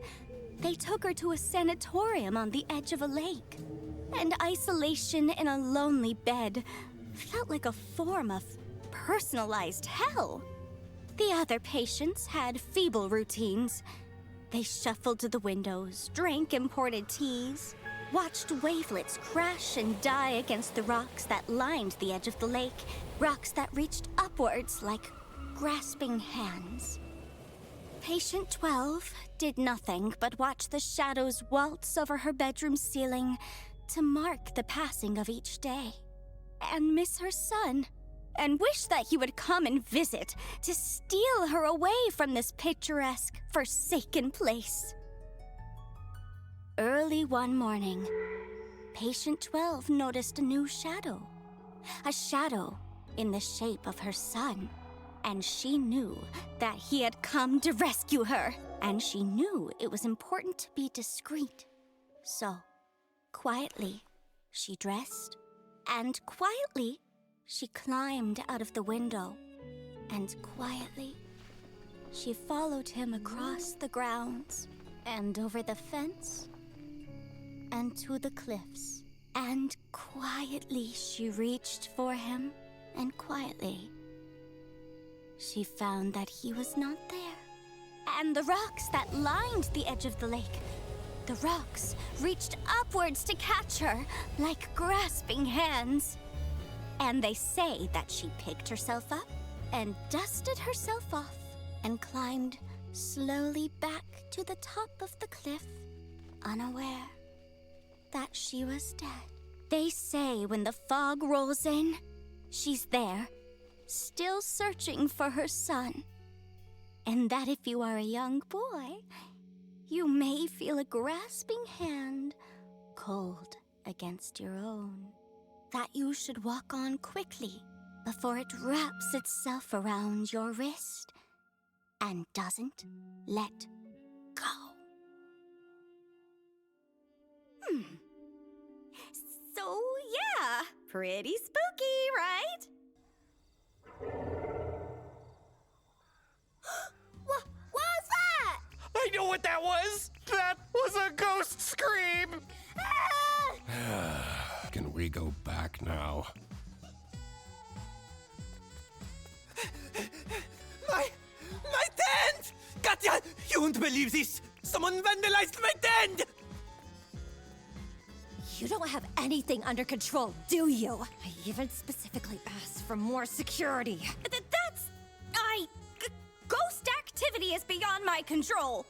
they took her to a sanatorium on the edge of a lake. And isolation in a lonely bed felt like a form of personalized hell. The other patients had feeble routines. They shuffled to the windows, drank imported teas, watched wavelets crash and die against the rocks that lined the edge of the lake, rocks that reached upwards like grasping hands. Patient 12 did nothing but watch the shadows waltz over her bedroom ceiling to mark the passing of each day, and miss her son, and wish that he would come and visit to steal her away from this picturesque, forsaken place. Early one morning, Patient 12 noticed a new shadow. A shadow in the shape of her son. And she knew that he had come to rescue her. And she knew it was important to be discreet. So, quietly, she dressed. And quietly, she climbed out of the window. And quietly, she followed him across the grounds. And over the fence. And to the cliffs. And quietly she reached for him, and quietly she found that he was not there. And the rocks that lined the edge of the lake, the rocks reached upwards to catch her like grasping hands. And they say that she picked herself up and dusted herself off and climbed slowly back to the top of the cliff, unaware that she was dead. They say when the fog rolls in, she's there, still searching for her son. And that if you are a young boy, you may feel a grasping hand cold against your own. That you should walk on quickly before it wraps itself around your wrist and doesn't let go. So, yeah, pretty spooky, right?
What was that?
I know what that was! That was a ghost scream!
Can we go back now?
My tent! Katya, you won't believe this! Someone vandalized my tent!
You don't have anything under control, do you? I even specifically asked for more security.
Ghost activity is beyond my control.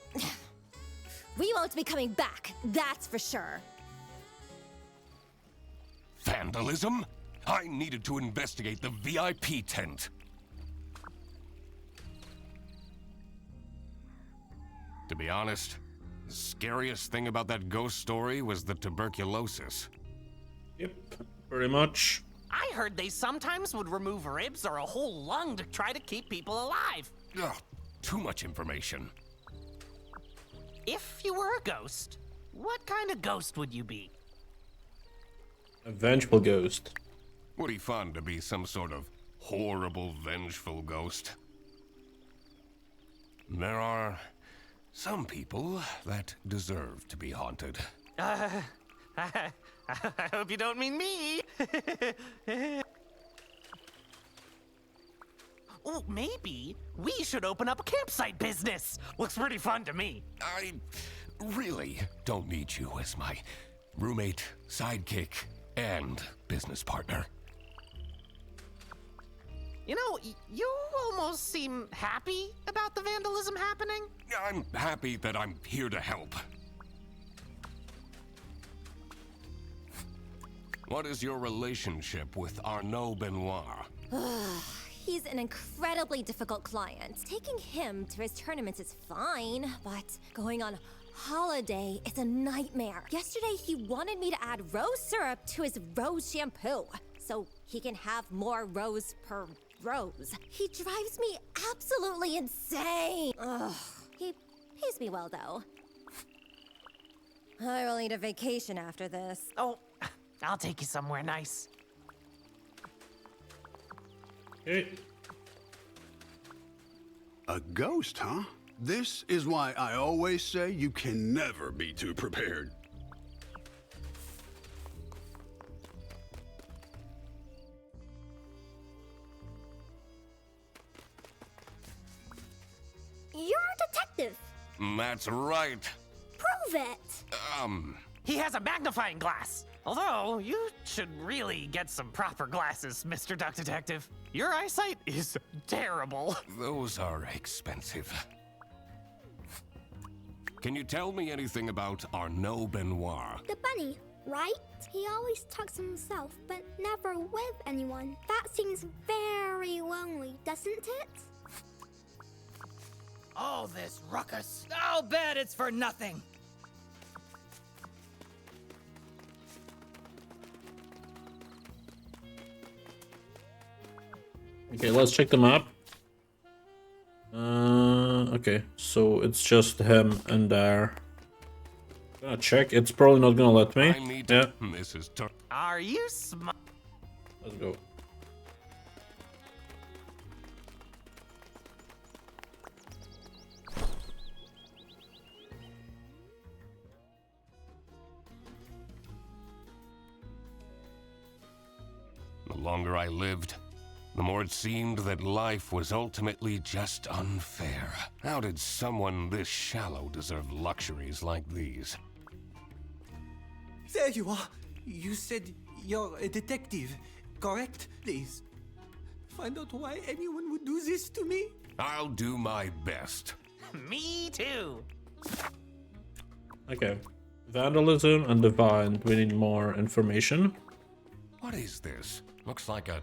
We won't be coming back, that's for sure.
Vandalism? I needed to investigate the VIP tent. To be honest, the scariest thing about that ghost story was the tuberculosis.
Yep, pretty much.
I heard they sometimes would remove ribs or a whole lung to try to keep people alive.
Ugh, too much information.
If you were a ghost, what kind of ghost would you be?
A vengeful ghost.
Would be fun to be some sort of horrible, vengeful ghost. There are some people that deserve to be haunted.
I hope you don't mean me. Oh, maybe we should open up a campsite business. Looks pretty fun to me.
I really don't need you as my roommate, sidekick, and business partner.
You know, you almost seem happy about the vandalism happening.
I'm happy that I'm here to help. What is your relationship with Arnaud Benoit?
He's an incredibly difficult client. Taking him to his tournaments is fine, but going on holiday is a nightmare. Yesterday, he wanted me to add rose syrup to his rose shampoo, so he can have more rose per rose. He drives me absolutely insane. Ugh. He pays me well, though. I will need a vacation after this.
Oh, I'll take you somewhere nice.
Hey.
A ghost, huh? This is why I always say you can never be too prepared.
You're a detective.
That's right.
Prove it.
he has a magnifying glass. Although, you should really get some proper glasses, Mr. Duck Detective. Your eyesight is terrible.
Those are expensive. Can you tell me anything about Arnaud Benoit?
The bunny, right? He always talks to himself, but never with anyone. That seems very lonely, doesn't it?
All this ruckus. I'll bet it's for nothing.
Okay, let's check the map. Okay, so it's just him and there. Gonna check. It's probably not gonna let me.
I need
Yeah,
Mrs. Tur-
Are you smart?
let's go.
The longer I lived, the more it seemed that life was ultimately just unfair. How did someone this shallow deserve luxuries like these?
There you are. You said you're a detective, correct? Please, find out why anyone would do this to me.
I'll do my best.
Me too.
Okay. Vandalism and Divine. We need more information.
What is this? Looks like a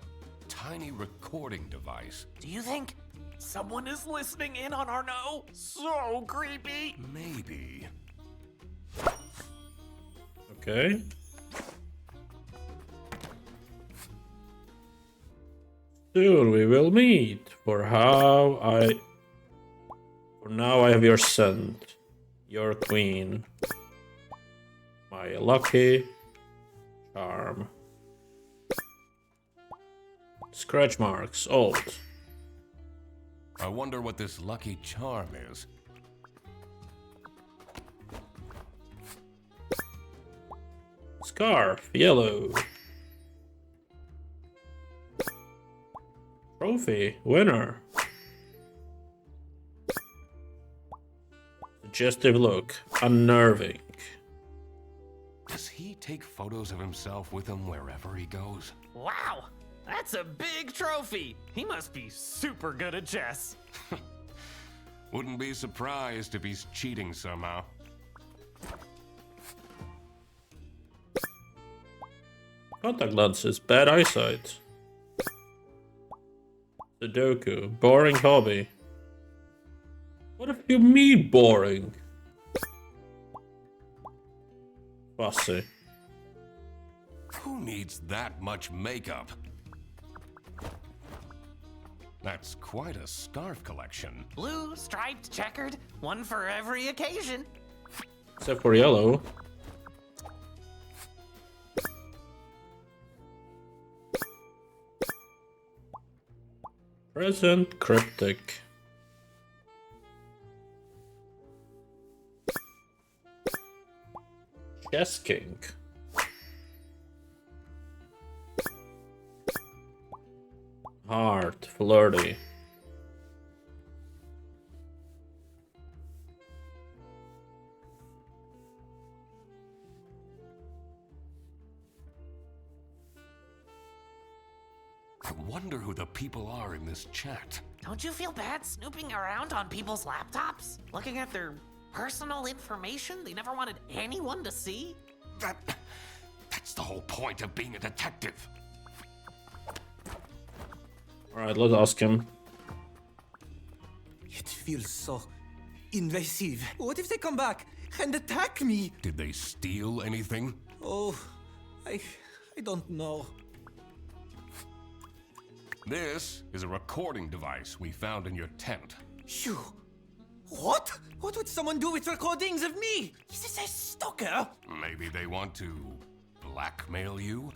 tiny recording device.
Do you think someone is listening in on Arnaud? So creepy.
Maybe.
Okay. Soon we will meet. For now I have your scent. Your queen. My lucky charm. Scratch marks, old.
I wonder what this lucky charm is.
Scarf, yellow. Trophy, winner. Suggestive look, unnerving.
Does he take photos of himself with him wherever he goes?
Wow, that's a big trophy. He must be super good at chess.
Wouldn't be surprised if he's cheating somehow.
Contact lenses, bad eyesight. Sudoku, boring hobby. What if you mean boring? Fussy.
Who needs that much makeup? That's quite a scarf collection.
Blue, striped, checkered, one for every occasion.
Except for yellow. Present cryptic. Chess king. Heart, flirty.
I wonder who the people are in this chat.
Don't you feel bad snooping around on people's laptops? Looking at their personal information they never wanted anyone to see?
That's the whole point of being a detective.
Alright, let's ask him.
It feels so invasive. What if they come back and attack me?
Did they steal anything?
Oh, I don't know.
This is a recording device we found in your tent.
Phew. What? What would someone do with recordings of me? Is this a stalker?
Maybe they want to blackmail you?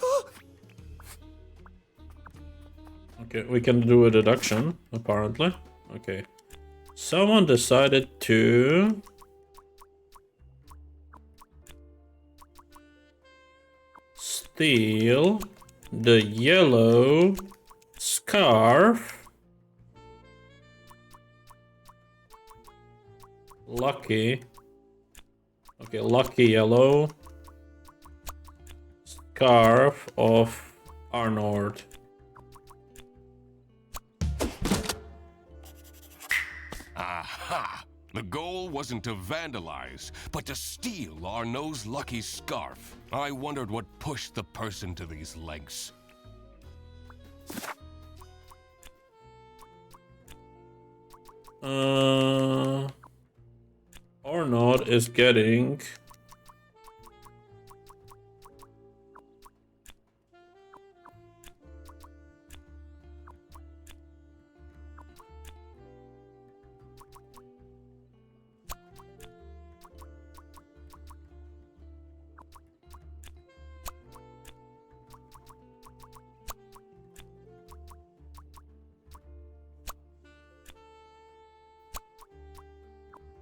Okay, we can do a deduction, apparently. Okay. Someone decided to... steal the yellow scarf. Lucky. Okay, lucky yellow scarf of Arnold.
Aha! The goal wasn't to vandalize, but to steal Arnaud's lucky scarf. I wondered what pushed the person to these lengths.
Arnold is getting...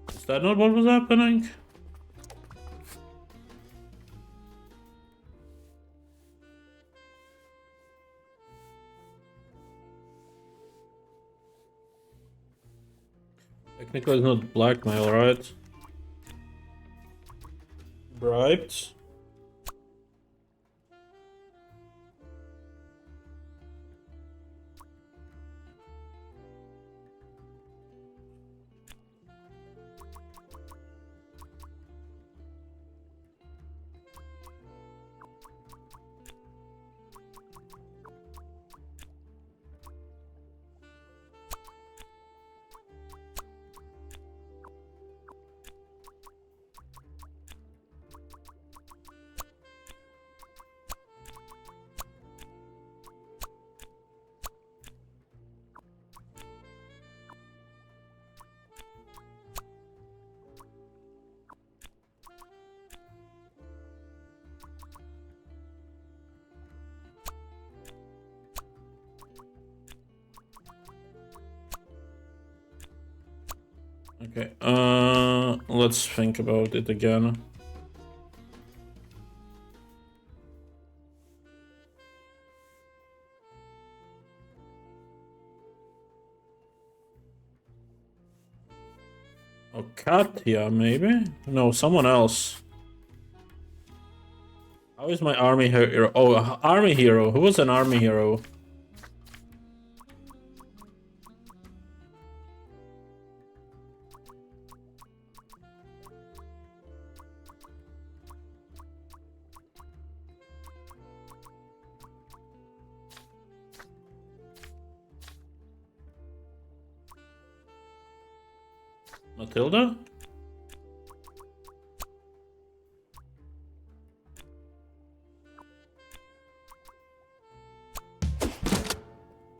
Is that not what was happening? Technically it's not blackmail, right? Bribed? Okay, let's think about it again. Oh, Katya, maybe? No, someone else. How is my army hero? Oh, army hero. Who was an army hero? Matilda?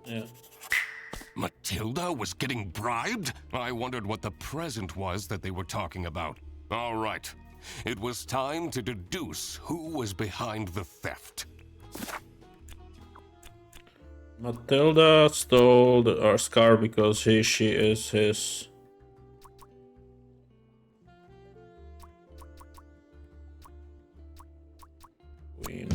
Yeah.
Matilda was getting bribed? I wondered what the present was that they were talking about. All right. It was time to deduce who was behind the theft.
Matilda stole our scarf because she is his... queen.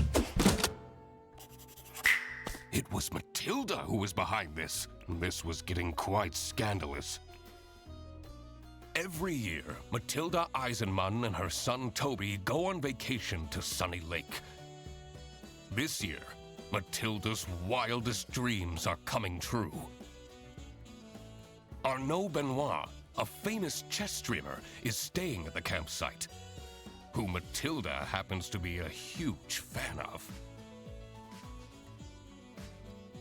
It was Matilda who was behind this. This was getting quite scandalous. Every year, Matilda Eisenman and her son Toby go on vacation to Sunny Lake. This year, Matilda's wildest dreams are coming true. Arnaud Benoit, a famous chess streamer, is staying at the campsite, who Matilda happens to be a huge fan of.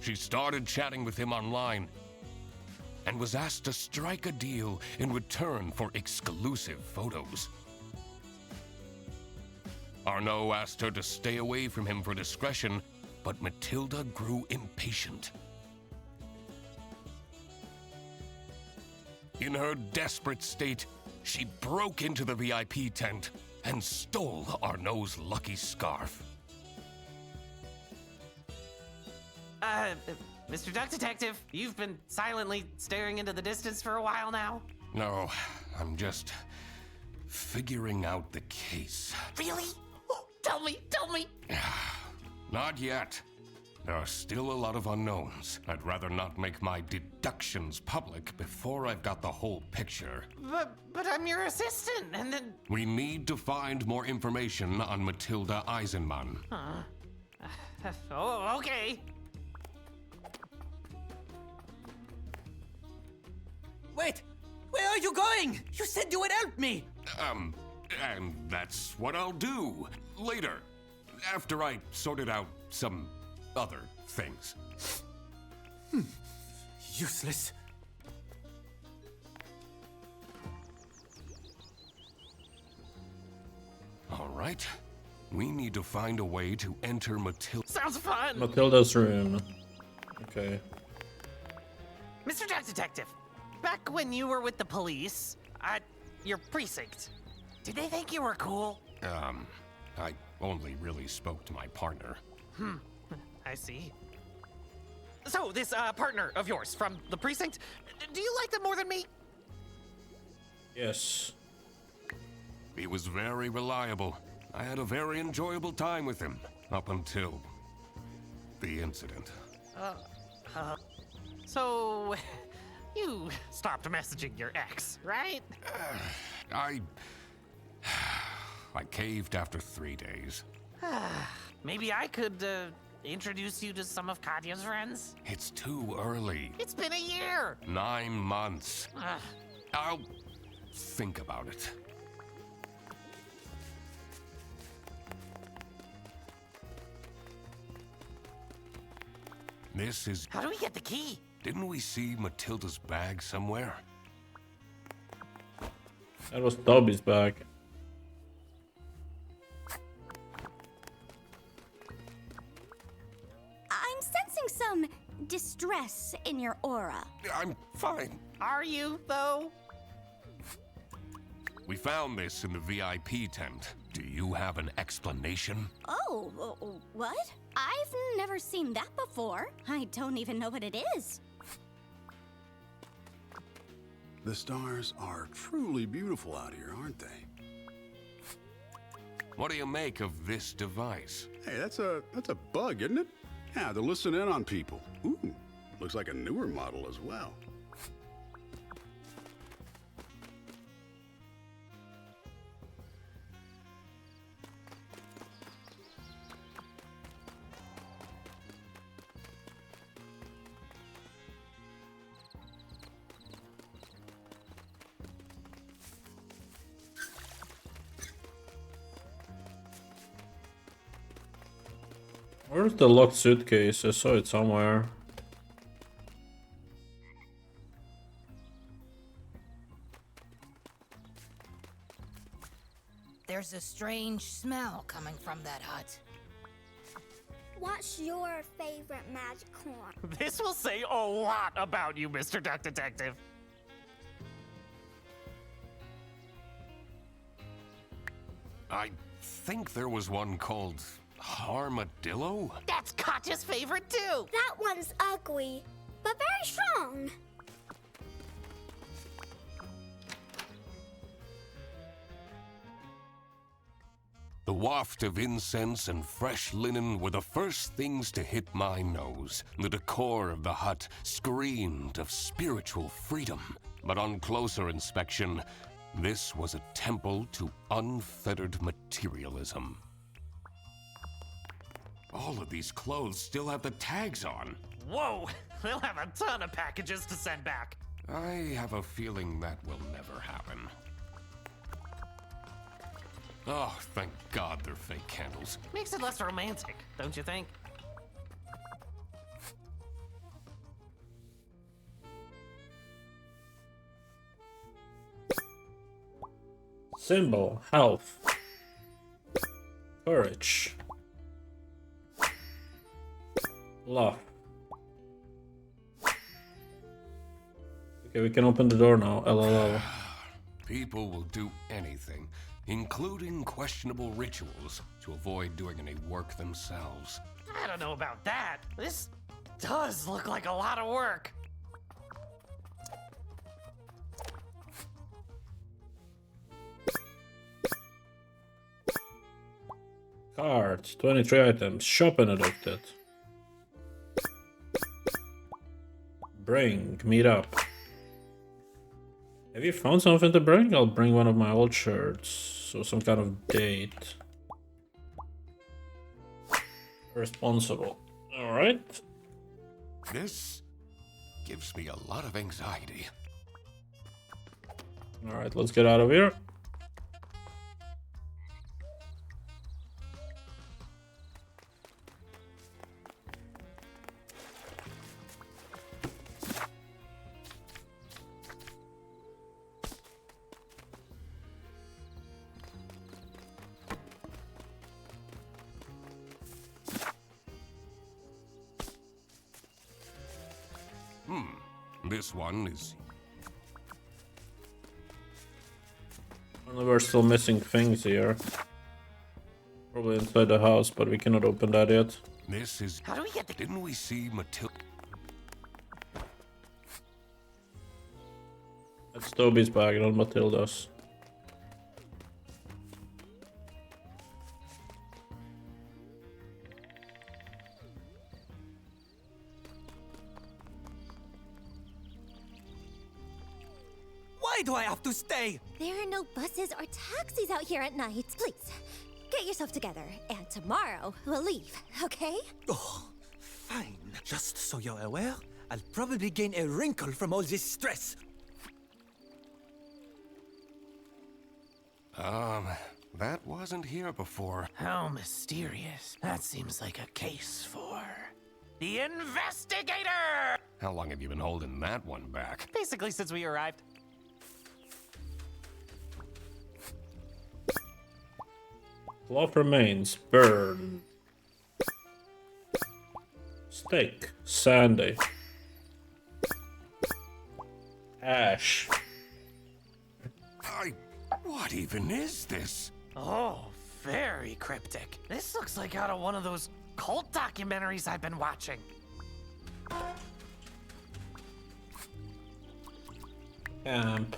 She started chatting with him online and was asked to strike a deal in return for exclusive photos. Arnaud asked her to stay away from him for discretion, but Matilda grew impatient. In her desperate state, she broke into the VIP tent and stole Arnaud's lucky scarf.
Mr. Duck Detective, you've been silently staring into the distance for a while now.
No, I'm just figuring out the case.
Really? Oh, tell me!
Not yet. There are still a lot of unknowns. I'd rather not make my deductions public before I've got the whole picture.
But I'm your assistant, and then...
We need to find more information on Matilda Eisenman.
Huh. Oh, okay.
Wait! Where are you going? You said you would help me!
And that's what I'll do. Later. After I sorted out some other things.
Useless.
All right. We need to find a way to enter Matilda.
Sounds fun!
Matilda's room. Okay.
Mr. Detective, back when you were with the police, at your precinct, did they think you were cool?
I only really spoke to my partner.
I see. So, this partner of yours from the precinct, do you like them more than me?
Yes.
He was very reliable. I had a very enjoyable time with him, up until the incident.
So, you stopped messaging your ex, right?
I caved after 3 days.
Maybe I could introduce you to some of Katya's friends?
It's too early.
It's been a year!
9 months. I'll think about it. This is...
How do we get the key?
Didn't we see Matilda's bag somewhere?
That was Dobby's bag.
I'm sensing some distress in your aura.
I'm fine.
Are you, though?
We found this in the VIP tent. Do you have an explanation?
Oh, what? I've never seen that before. I don't even know what it is.
The stars are truly beautiful out here, aren't they?
What do you make of this device?
Hey, that's a bug, isn't it? Yeah, they're listening in on people. Ooh, looks like a newer model as well.
Where's the locked suitcase? I saw it somewhere.
There's a strange smell coming from that hut.
What's your favorite magic horn?
This will say a lot about you, Mr. Duck Detective.
I think there was one called Armadillo?
That's Katya's favorite, too!
That one's ugly, but very strong.
The waft of incense and fresh linen were the first things to hit my nose. The decor of the hut screamed of spiritual freedom. But on closer inspection, this was a temple to unfettered materialism. All of these clothes still have the tags on.
Whoa! We'll have a ton of packages to send back.
I have a feeling that will never happen. Oh, thank God they're fake candles.
Makes it less romantic, don't you think?
Symbol, health, courage, love. Okay, we can open the door now. LOL.
People will do anything, including questionable rituals, to avoid doing any work themselves.
I don't know about that. This does look like a lot of work.
Cart, 23 items. Shopping addicted. Bring, meet up. Have you found something to bring? I'll bring one of my old shirts. So some kind of date. responsible. All right.
This gives me a lot of anxiety.
All right, let's get out of here.
This one is...
We're still missing things here. Probably inside the house, but we cannot open that yet.
This is...
How do we get the...
Didn't we see Matilda?
That's Toby's bag, not Matilda's.
Why do I have to stay?
There are no buses or taxis out here at night. Please, get yourself together, and tomorrow we'll leave, okay?
Oh, fine. Just so you're aware, I'll probably gain a wrinkle from all this stress.
That wasn't here before.
How mysterious. That seems like a case for the investigator!
How long have you been holding that one back?
Basically since we arrived.
Cloth remains. Burn. Steak. Sandy. Ash.
What even is this?
Oh, very cryptic. This looks like out of one of those cult documentaries I've been watching.
Camp.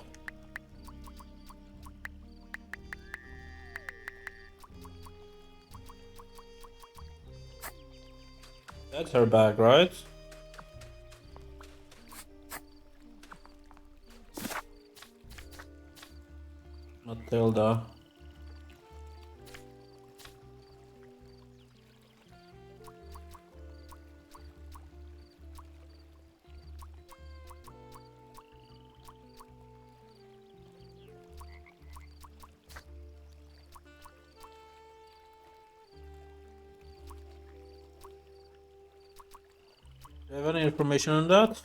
That's her bag, right? Matilda. Do you have any information on that?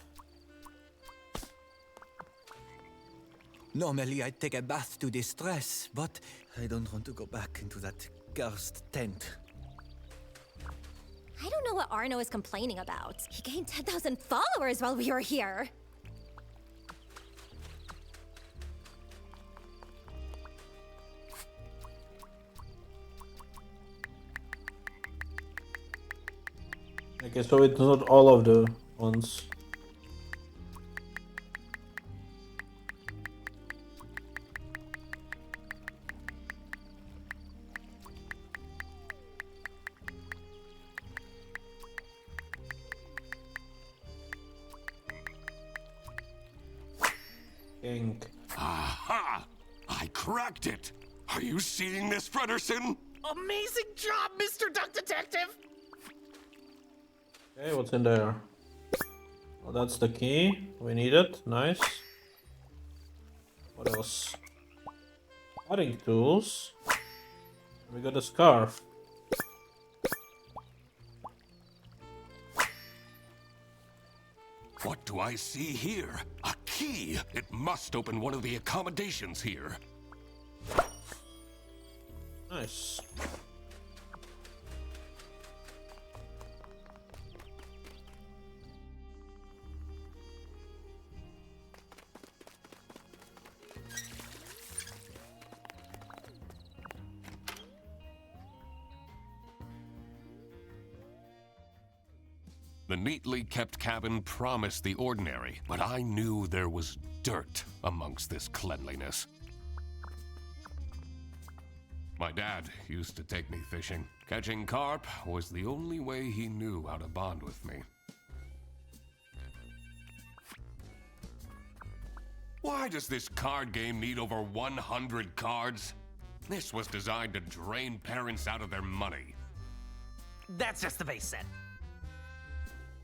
Normally I'd take a bath to distress, but I don't want to go back into that cursed tent.
I don't know what Arno is complaining about. He gained 10,000 followers while we were here.
Okay, so it's not all of the ones. King.
Aha! I cracked it! Are you seeing this, Frederson?
Amazing job, Mr. Duck Detective!
Okay, what's in there? Oh, that's the key. We need it. Nice. What else? Cutting tools. We got a scarf.
What do I see here? A key! It must open one of the accommodations here.
Nice.
The neatly kept cabin promised the ordinary, but I knew there was dirt amongst this cleanliness. My dad used to take me fishing. Catching carp was the only way he knew how to bond with me. Why does this card game need over 100 cards? This was designed to drain parents out of their money.
That's just the base set.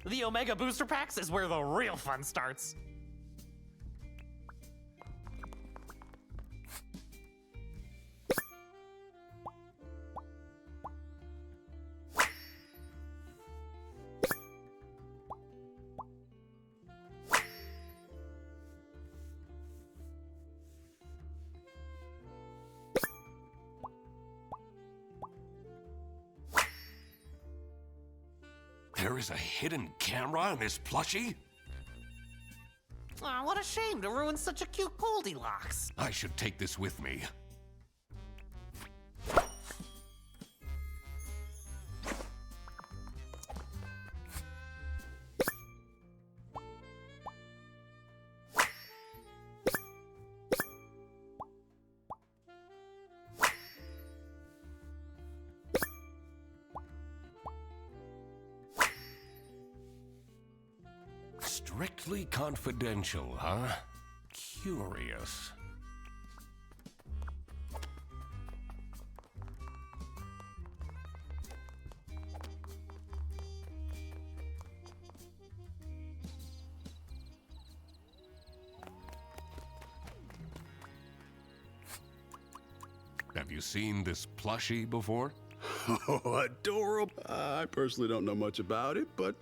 The Omega Booster Packs is where the real fun starts.
There is a hidden camera in this plushie?
Aw, what a shame to ruin such a cute Goldilocks.
I should take this with me. Strictly confidential, huh? Curious. Have you seen this plushie before?
Oh, adorable. I personally don't know much about it, but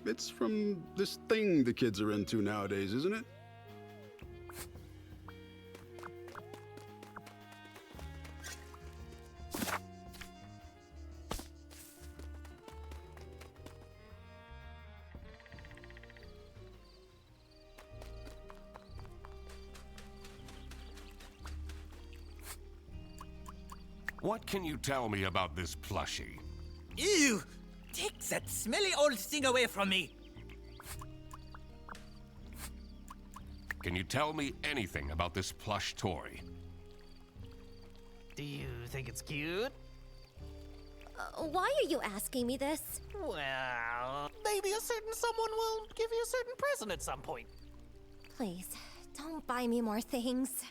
it's from this thing the kids are into nowadays, isn't it?
What can you tell me about this plushie?
Ew! Take that smelly old thing away from me!
Can you tell me anything about this plush toy?
Do you think it's cute?
Why are you asking me this?
Well, maybe a certain someone will give you a certain present at some point.
Please, don't buy me more things.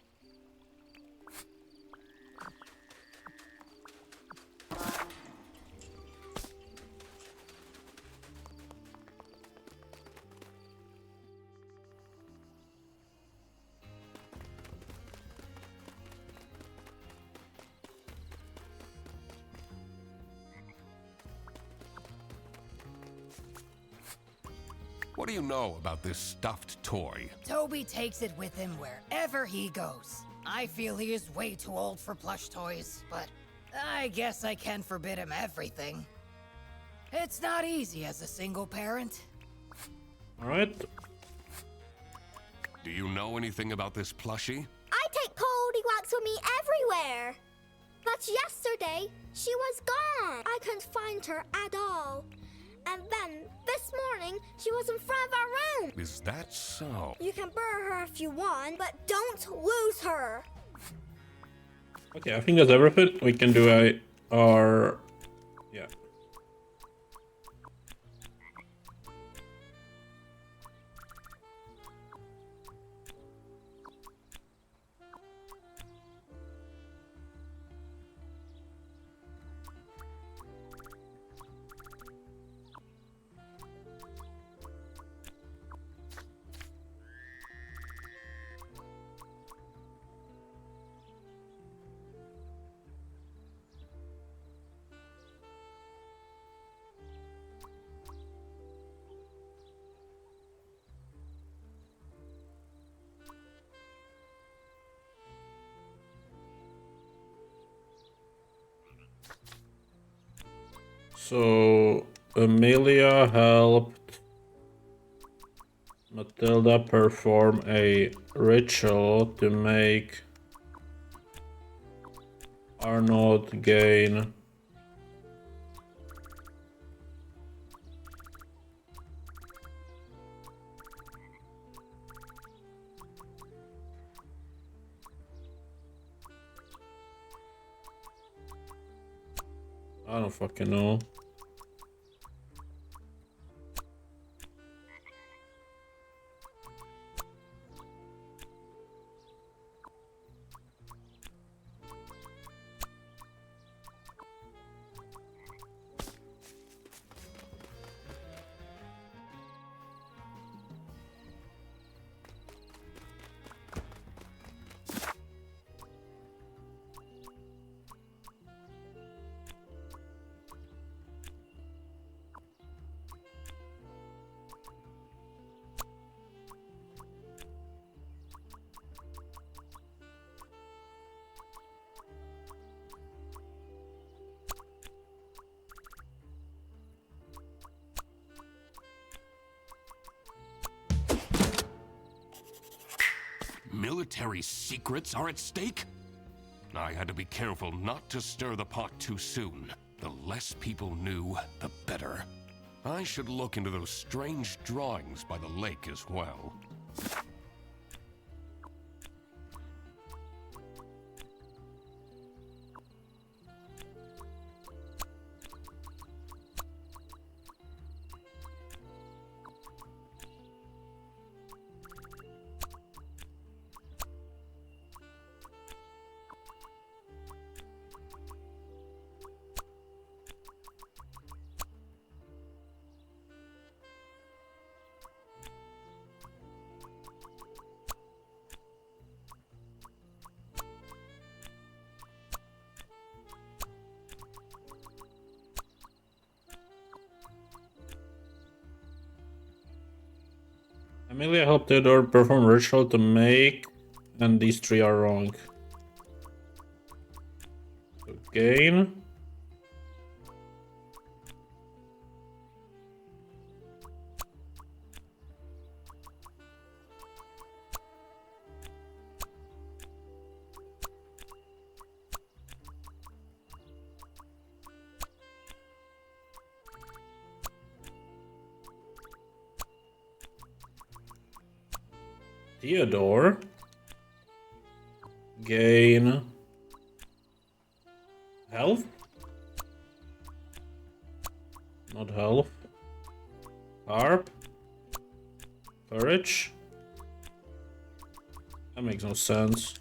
What do you know about this stuffed toy?
Toby takes it with him wherever he goes. I feel he is way too old for plush toys, but I guess I can't forbid him everything. It's not easy as a single parent.
All right.
Do you know anything about this plushie?
I take Goldilocks with me everywhere. But yesterday, she was gone. I couldn't find her at all. And then, this morning, she was in front of our room.
Is that so?
You can burn her if you want, but don't lose her.
Okay, I think that's everything. We can do our... Yeah. So Amelia helped Matilda perform a ritual to make Arnold gain I don't fucking know.
military secrets are at stake? I had to be careful not to stir the pot too soon. The less people knew, the better. I should look into those strange drawings by the lake as well.
Amelia helped Theodore perform a ritual to make, and these three are wrong. So gain. Theodore. Gain. Health? Not health. Harp. Courage. That makes no sense.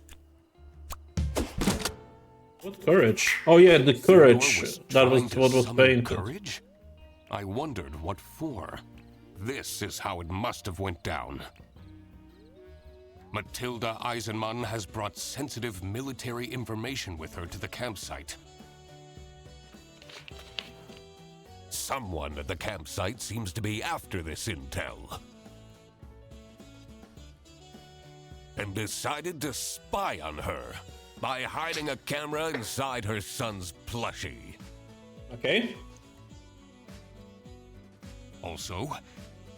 What courage? Oh yeah, the courage. That was what was painted.
Courage? I wondered what for. This is how it must have went down. Matilda Eisenman has brought sensitive military information with her to the campsite. Someone at the campsite seems to be after this intel. And decided to spy on her by hiding a camera inside her son's plushie.
Okay.
Also,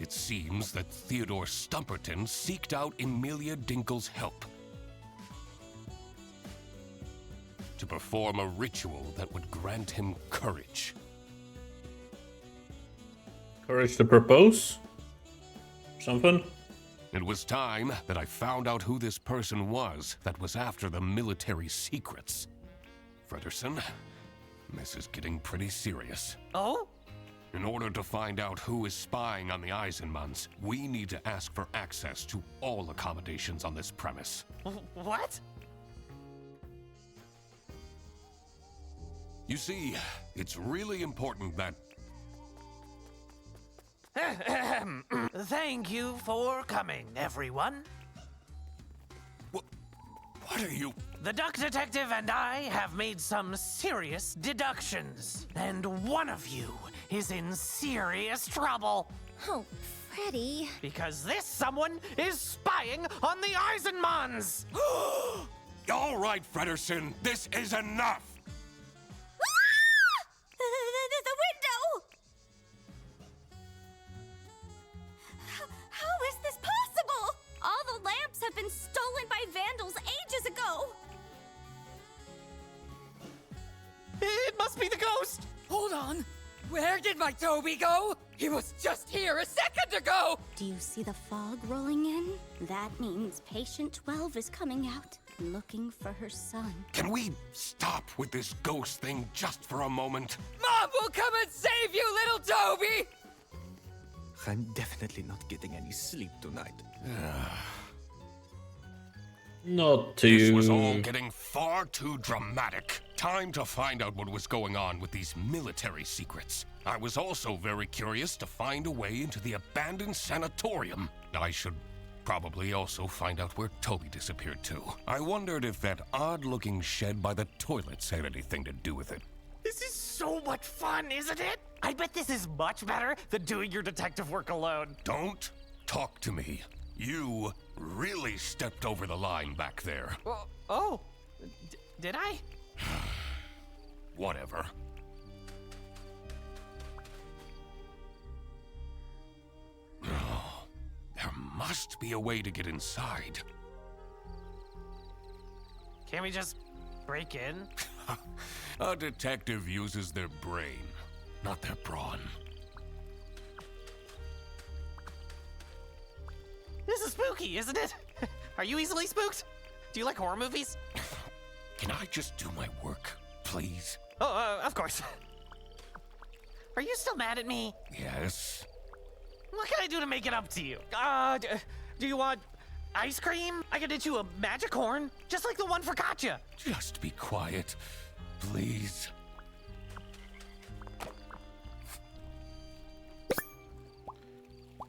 it seems that Theodore Stumperton seeked out Emilia Dinkle's help to perform a ritual that would grant him courage.
Courage to propose? Something?
It was time that I found out who this person was that was after the military secrets. Frederson, this is getting pretty serious.
Oh?
In order to find out who is spying on the Eisenmans, we need to ask for access to all accommodations on this premise.
What?
You see, it's really important that...
Thank you for coming, everyone.
What are you...
The Duck Detective and I have made some serious deductions, and one of you is in serious trouble.
Oh, Freddy.
Because this someone is spying on the Eisenmans!
All right, Frederson, this is enough!
The window! How is this possible? All the lamps have been stolen by vandals ages ago!
It must be the ghost!
Hold on. Where did my Toby go? He was just here a second ago!
Do you see the fog rolling in? That means patient 12 is coming out, looking for her son.
Can we stop with this ghost thing just for a moment?
Mom will come and save you, little Toby! I'm definitely not getting any sleep tonight.
Not too...
This was all getting far too dramatic. Time to find out what was going on with these military secrets. I was also very curious to find a way into the abandoned sanatorium. I should probably also find out where Toby disappeared to. I wondered if that odd-looking shed by the toilets had anything to do with it.
This is so much fun, isn't it? I bet this is much better than doing your detective work alone.
Don't talk to me. You really stepped over the line back there.
Oh, did I?
Whatever. There must be a way to get inside.
Can't we just break in?
A detective uses their brain, not their brawn.
This is spooky, isn't it? Are you easily spooked? Do you like horror movies?
Can I just do my work, please?
Oh, of course. Are you still mad at me?
Yes.
What can I do to make it up to you? Do you want ice cream? I can get you a magic horn, just like the one for Gotcha.
Just be quiet, please.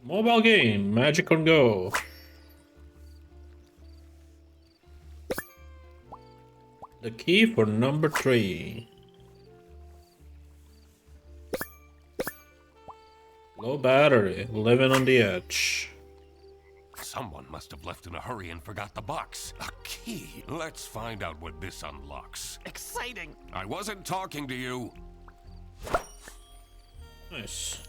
Mobile game, Magic on Go. The key for number 3. Low battery, living on the edge.
Someone must have left in a hurry and forgot the box. A key. Let's find out what this unlocks.
Exciting.
I wasn't talking to you.
Nice.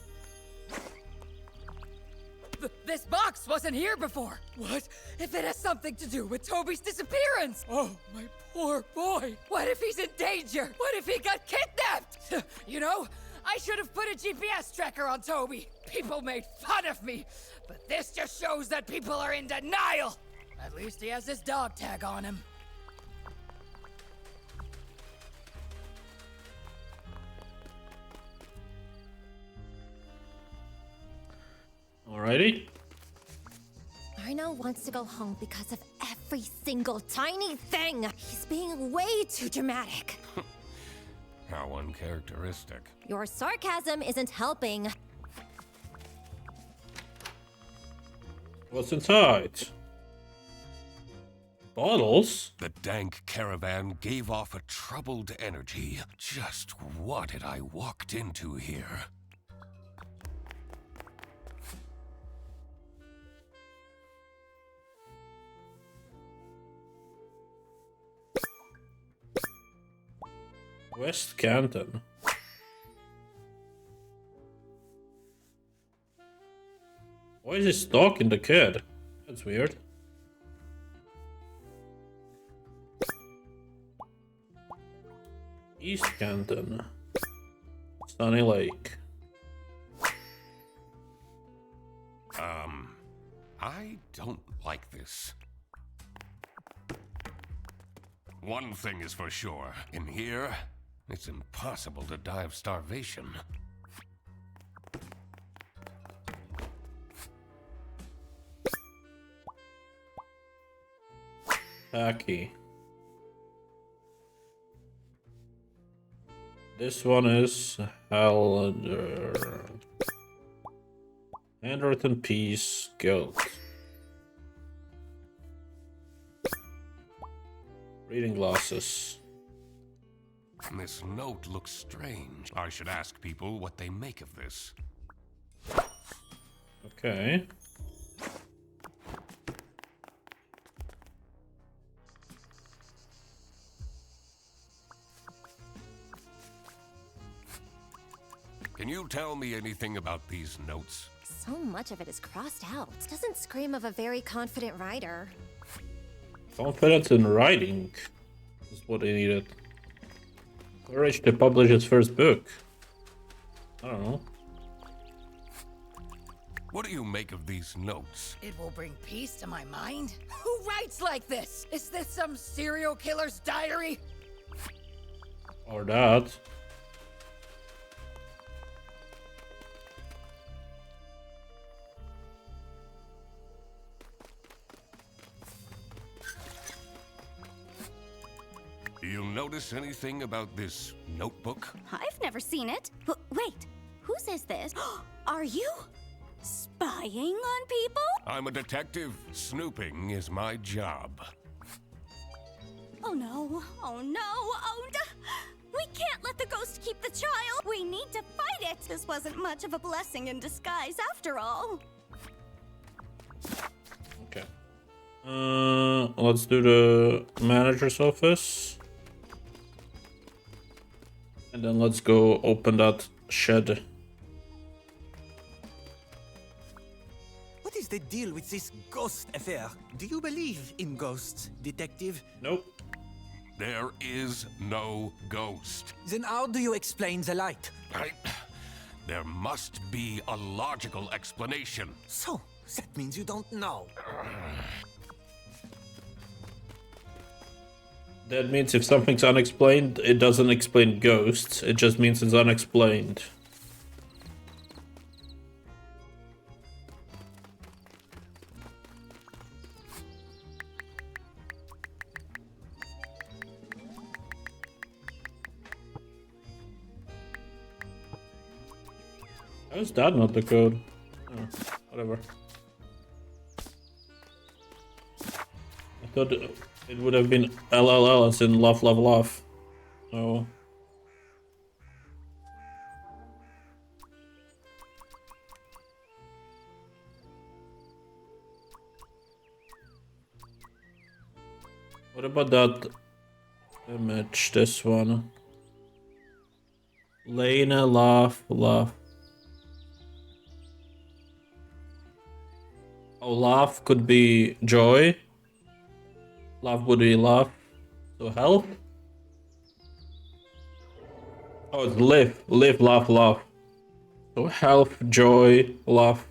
This box wasn't here before. What if it has something to do with Toby's disappearance? Oh, my poor boy. What if he's in danger? What if he got kidnapped? You know, I should have put a GPS tracker on Toby. People made fun of me, but this just shows that people are in denial. At least he has his dog tag on him.
Alrighty.
Arno wants to go home because of every single tiny thing. He's being way too dramatic.
How uncharacteristic.
Your sarcasm isn't helping.
What's inside? Bottles?
The dank caravan gave off a troubled energy. Just what did I walked into here?
West Canton. Why is he stalking the kid? That's weird. East Canton. Sunny Lake.
I don't like this. One thing is for sure. In here, it's impossible to die of starvation.
Tacky. This one is Handwritten Peace Guild. Reading glasses.
This note looks strange. I should ask people what they make of this.
Okay.
Can you tell me anything about these notes?
So much of it is crossed out. Doesn't scream of a very confident writer.
Confidence in writing is what he needed. Courage to publish his first book. I don't know.
What do you make of these notes?
It will bring peace to my mind. Who writes like this? Is this some serial killer's diary?
Or that.
Do you notice anything about this notebook?
I've never seen it. Wait, whose is this? Are you spying on people?
I'm a detective. Snooping is my job.
Oh no, oh no, oh no. We can't let the ghost keep the child. We need to fight it. This wasn't much of a blessing in disguise after all.
Okay. Let's do the manager's office. And then let's go open that shed.
What is the deal with this ghost affair? Do you believe in ghosts, detective?
Nope.
There is no ghost.
Then how do you explain the light?
There must be a logical explanation.
So, that means you don't know.
That means if something's unexplained, it doesn't explain ghosts. It just means it's unexplained. How is that not the code? Oh, whatever. I thought it would have been LLL as in love, love, love. Oh. What about that image? This one. Lena, love, love. Oh, love could be joy. Love would be love. So health. Oh, it's live. Live, love, love. So health, joy, love.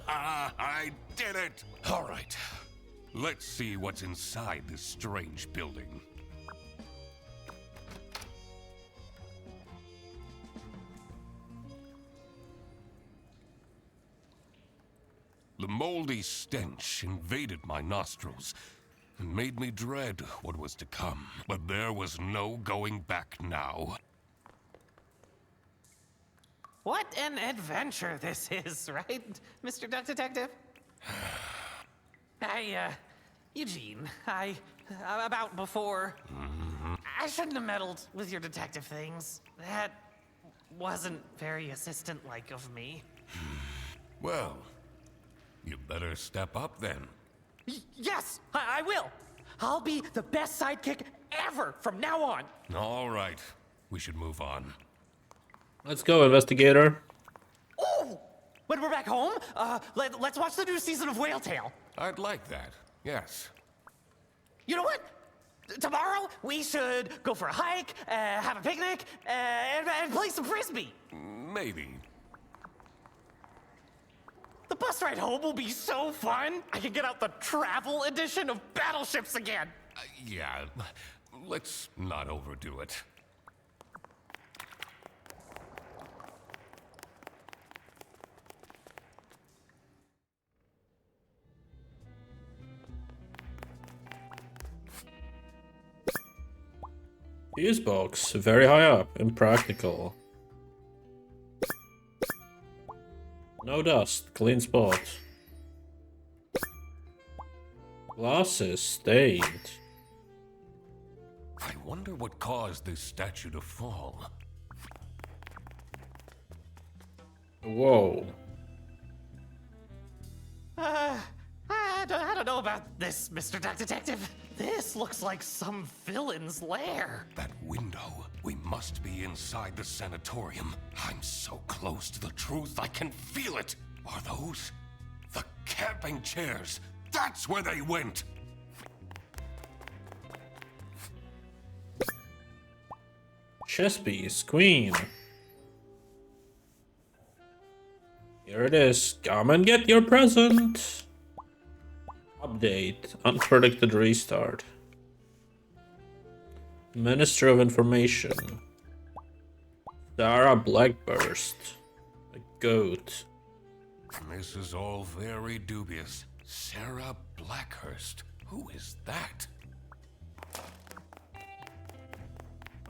I did it! All right. Let's see what's inside this strange building. The moldy stench invaded my nostrils and made me dread what was to come. But there was no going back now.
What an adventure this is, right, Mr. Duck Detective? Eugene, about before, I shouldn't have meddled with your detective things. That wasn't very assistant-like of me.
Well, you better step up then.
Yes, I will. I'll be the best sidekick ever from now on.
All right, we should move on.
Let's go, investigator.
Oh! When we're back home, let's watch the new season of Whale Tale.
I'd like that, yes.
You know what? Tomorrow, we should go for a hike, have a picnic, and play some frisbee.
Maybe.
The bus ride home will be so fun. I can get out the travel edition of Battleships again.
Yeah, let's not overdo it.
Fuse box, very high up, impractical. No dust, clean spot. Glasses, stained.
I wonder what caused this statue to fall.
Whoa.
I don't know about this, Mr. Duck Detective. This looks like some villain's lair.
That window. We must be inside the sanatorium. I'm so close to the truth, I can feel it. Are those the camping chairs? That's where they went.
Chess piece, queen. Here it is. Come and get your present. Update. Unpredicted restart. Minister of Information. Sarah Blackburst. A goat.
This is all very dubious. Sarah Blackhurst. Who is that?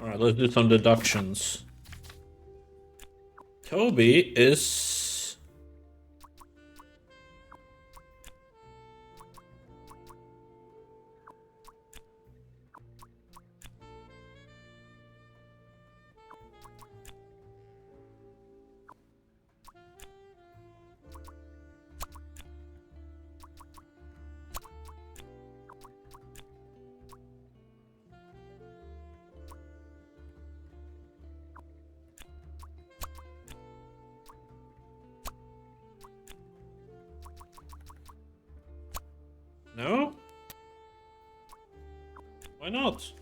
Alright, let's do some deductions. Toby is... No? Why not?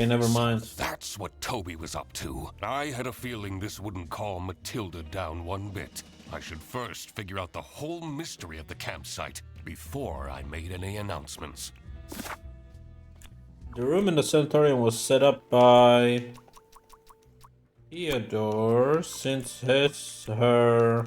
Okay, never mind.
That's what Toby was up to. I had a feeling this wouldn't calm Matilda down one bit. I should first figure out the whole mystery of the campsite before I made any announcements.
The room in the sanatorium was set up by Theodore since her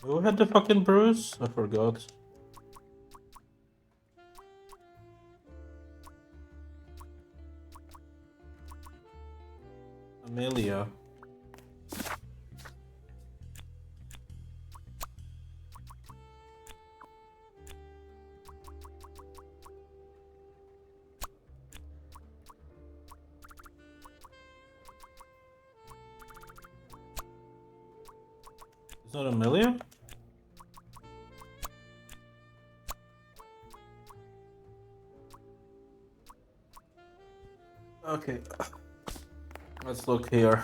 Who had the fucking bruise? I forgot. Amelia. Is that Amelia? Okay, let's look here.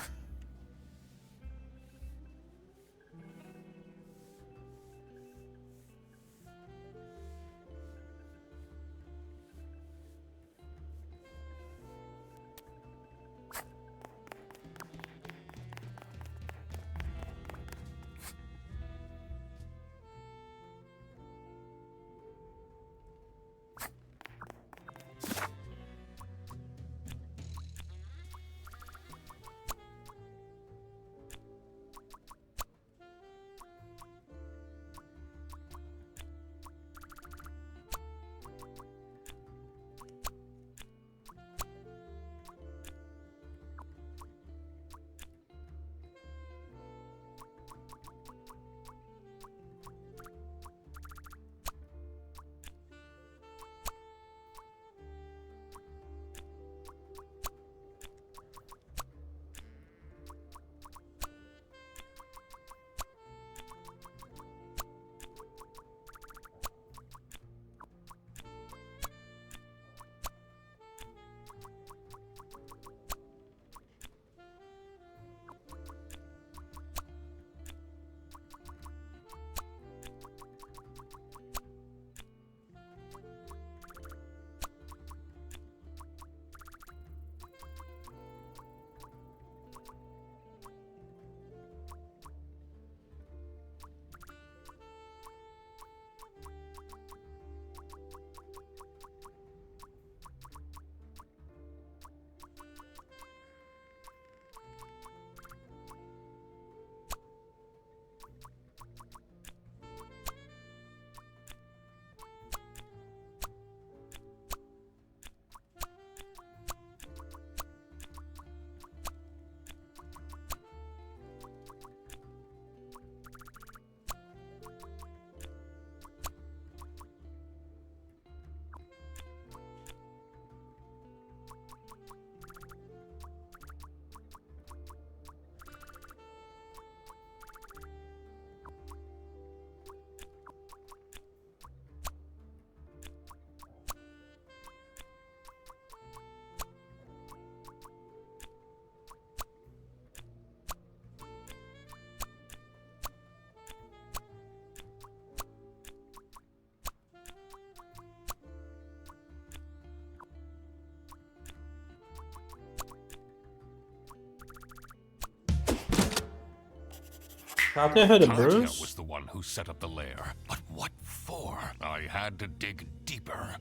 Katya had a
Katya
bruise?
was the one who set up the lair. But what for? I had to dig deeper.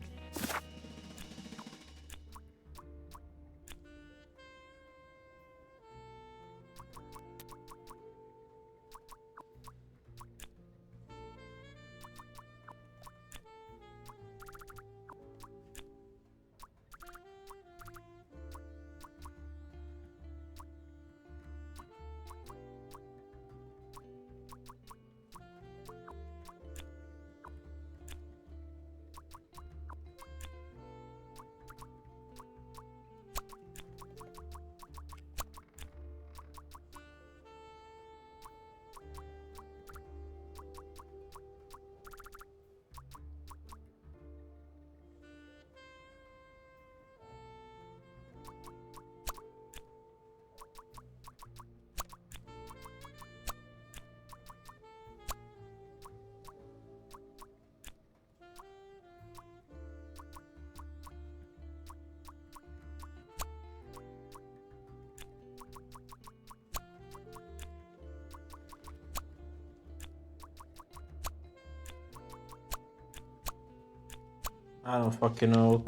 I don't fucking know.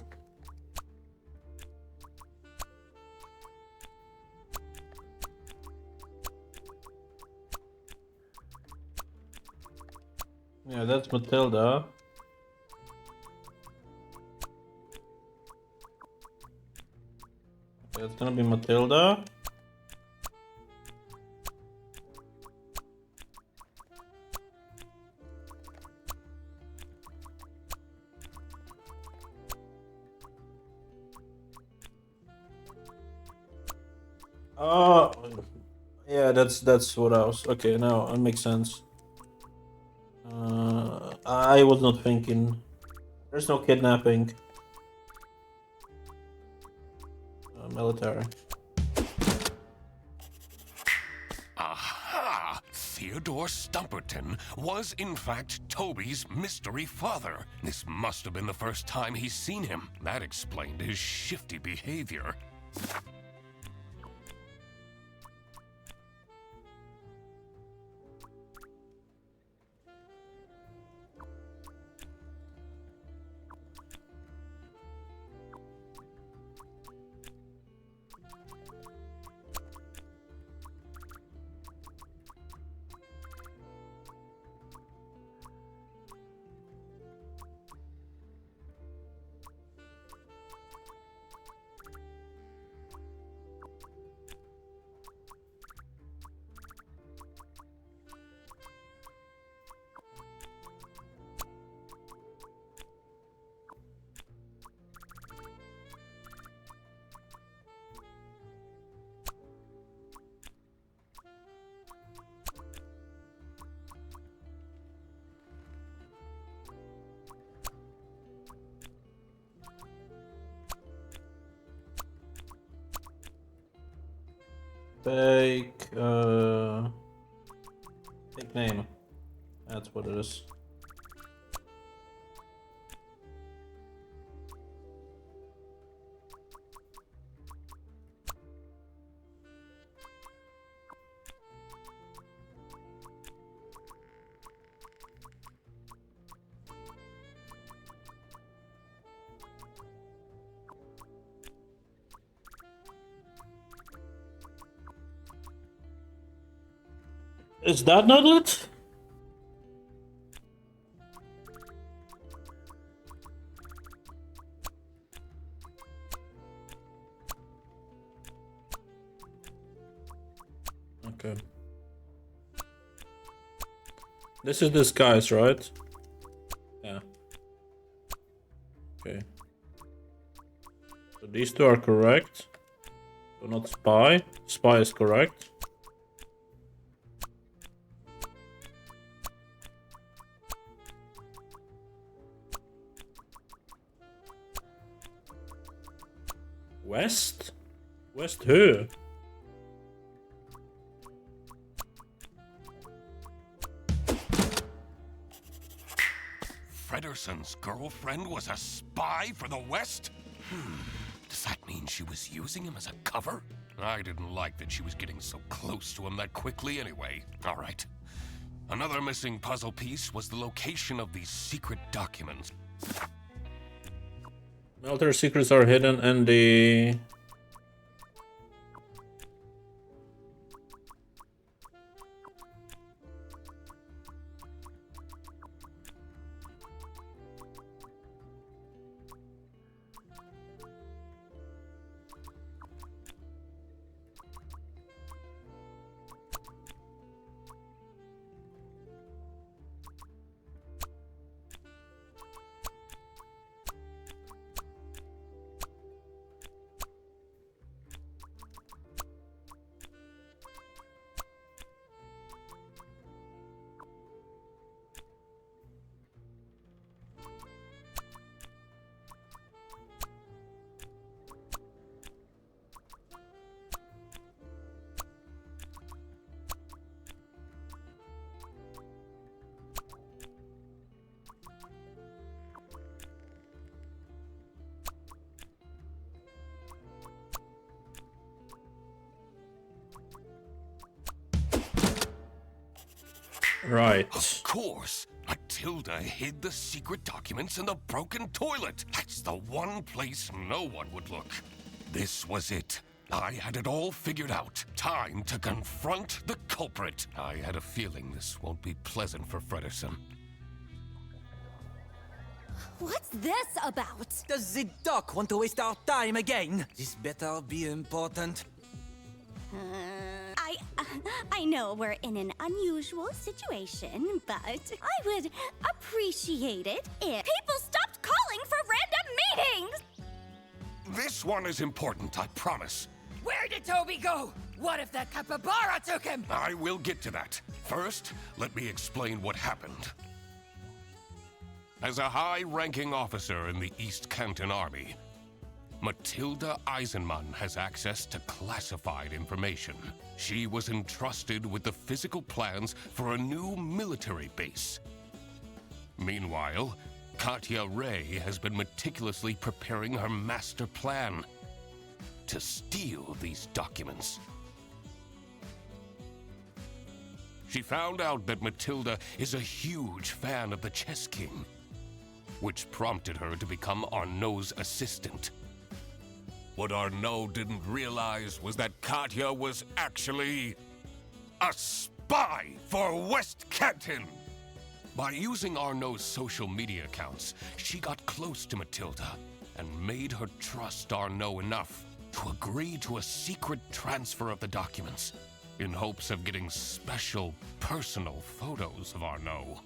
Yeah, that's Matilda. Okay, it's gonna be Matilda. Oh, yeah, that's what I was. Okay, now it makes sense. I was not thinking. There's no kidnapping. Military.
Aha! Theodore Stumperton was in fact Toby's mystery father. This must have been the first time he's seen him. That explained his shifty behavior.
Fake name. That's what it is. Is that not it? Okay. This is disguise, right? Yeah. Okay. So these two are correct. So not spy. Spy is correct. West? West who?
Frederson's girlfriend was a spy for the West? Does that mean she was using him as a cover? I didn't like that she was getting so close to him that quickly anyway. All right, Another missing puzzle piece was the location of these secret documents.
Melter secrets are hidden in the... Right.
Of course! Matilda hid the secret documents in the broken toilet. That's the one place no one would look. This was it. I had it all figured out. Time to confront the culprit. I had a feeling this won't be pleasant for Frederson.
What's this about?
Does the doc want to waste our time again? This better be important.
I know we're in an unusual situation, but I would appreciate it if people stopped calling for random meetings!
This one is important, I promise.
Where did Toby go? What if that capybara took him?
I will get to that. First, let me explain what happened. As a high-ranking officer in the East Canton Army, Matilda Eisenman has access to classified information. She was entrusted with the physical plans for a new military base. Meanwhile, Katya Ray has been meticulously preparing her master plan to steal these documents. She found out that Matilda is a huge fan of the Chess King, which prompted her to become Arnaud's assistant. What Arnaud didn't realize was that Katya was actually a spy for West Canton. By using Arnaud's social media accounts, she got close to Matilda and made her trust Arnaud enough to agree to a secret transfer of the documents in hopes of getting special personal photos of Arnaud.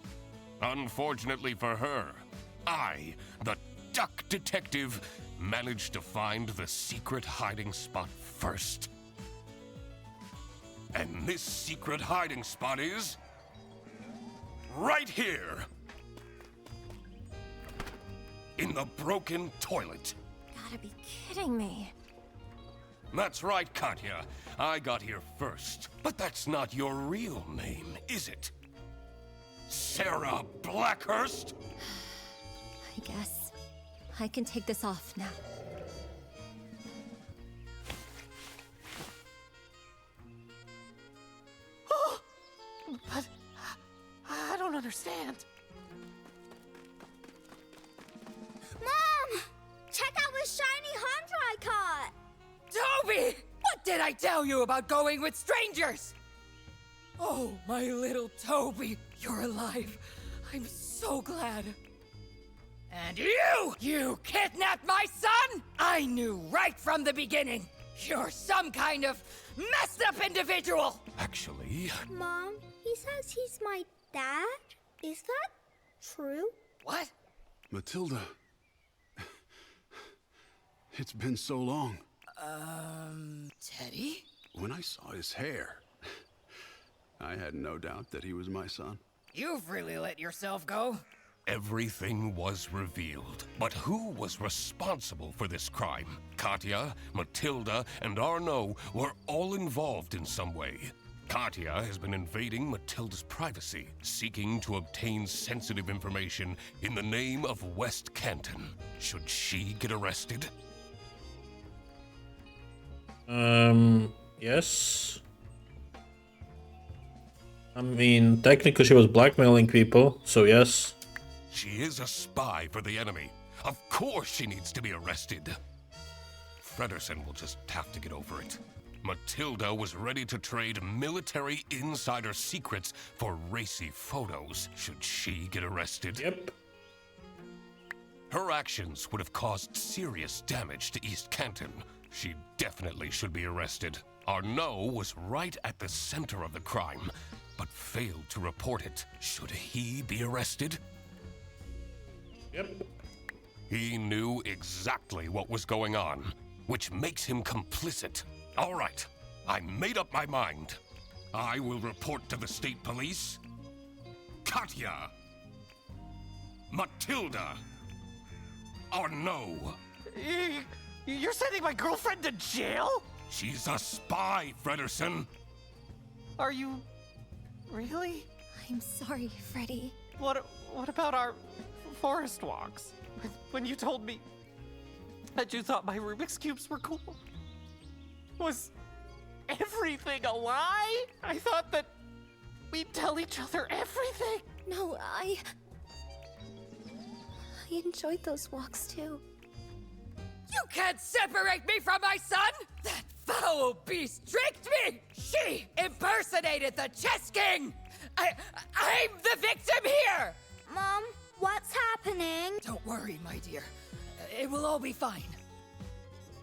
Unfortunately for her, I, the duck detective, managed to find the secret hiding spot first. And this secret hiding spot is right here. In the broken toilet.
Gotta be kidding me.
That's right, Katya. I got here first. But that's not your real name, is it? Sarah Blackhurst?
I guess I can take this off now.
But I don't understand.
Mom! Check out what shiny hunter I caught!
Toby! What did I tell you about going with strangers? Oh, my little Toby, you're alive. I'm so glad. And you kidnapped my son? I knew right from the beginning. You're some kind of messed up individual.
Actually...
Mom, he says he's my dad? Is that true?
What?
Matilda. It's been so long.
Teddy?
When I saw his hair, I had no doubt that he was my son.
You've really let yourself go.
Everything was revealed. But who was responsible for this crime? Katya, Matilda, and Arnaud were all involved in some way. Katya has been invading Matilda's privacy, seeking to obtain sensitive information in the name of West Canton. Should she get arrested?
Yes. I mean, technically she was blackmailing people, so yes.
She is a spy for the enemy. Of course she needs to be arrested. Fredersen will just have to get over it. Matilda was ready to trade military insider secrets for racy photos, should she get arrested.
Yep.
Her actions would have caused serious damage to East Canton. She definitely should be arrested. Arnaud was right at the center of the crime, but failed to report it. Should he be arrested?
Yep.
He knew exactly what was going on, which makes him complicit. All right, I made up my mind. I will report to the state police. Katya. Matilda. Arnaud.
You're sending my girlfriend to jail?
She's a spy, Fredersen.
Are you really?
I'm sorry, Freddy.
What about our forest walks? When you told me that you thought my Rubik's Cubes were cool? Was everything a lie? I thought that we'd tell each other everything.
No, I enjoyed those walks too.
You can't separate me from my son! That foul beast tricked me! She impersonated the chess king! I'm the victim here!
Mom, what's happening?
Don't worry, my dear. It will all be fine.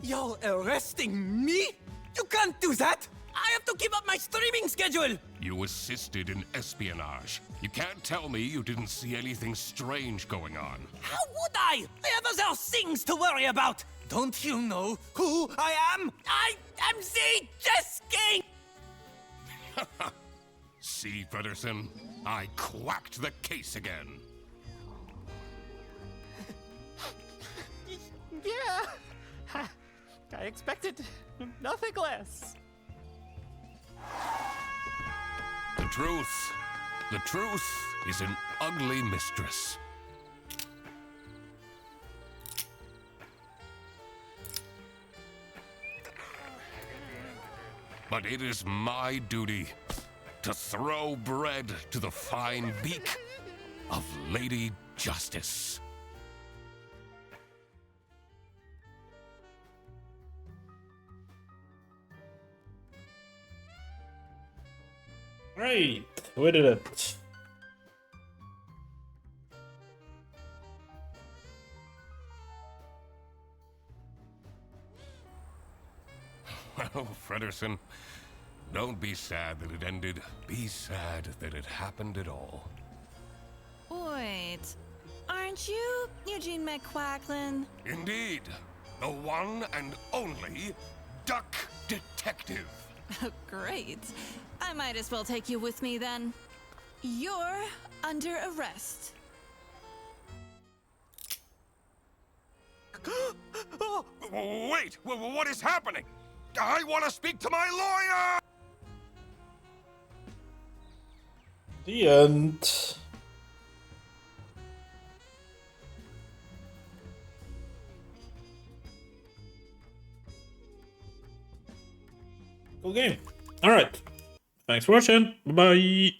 You're arresting me? You can't do that! I have to keep up my streaming schedule!
You assisted in espionage. You can't tell me you didn't see anything strange going on.
How would I? I have other things to worry about! Don't you know who I am? I am the Chess King!
See, Fredersen? I quacked the case again.
Yeah. I expected nothing less.
The truth is an ugly mistress. But it is my duty to throw bread to the fine beak of Lady Justice.
Right, we did it.
Well, Fredersen, don't be sad that it ended. Be sad that it happened at all.
Wait, aren't you Eugene McQuacklin?
Indeed, the one and only Duck Detective.
Great. I might as well take you with me then. You're under arrest.
Wait, what is happening? I want to speak to my lawyer!
The end. Cool game. Alright. Thanks for watching. Bye-bye.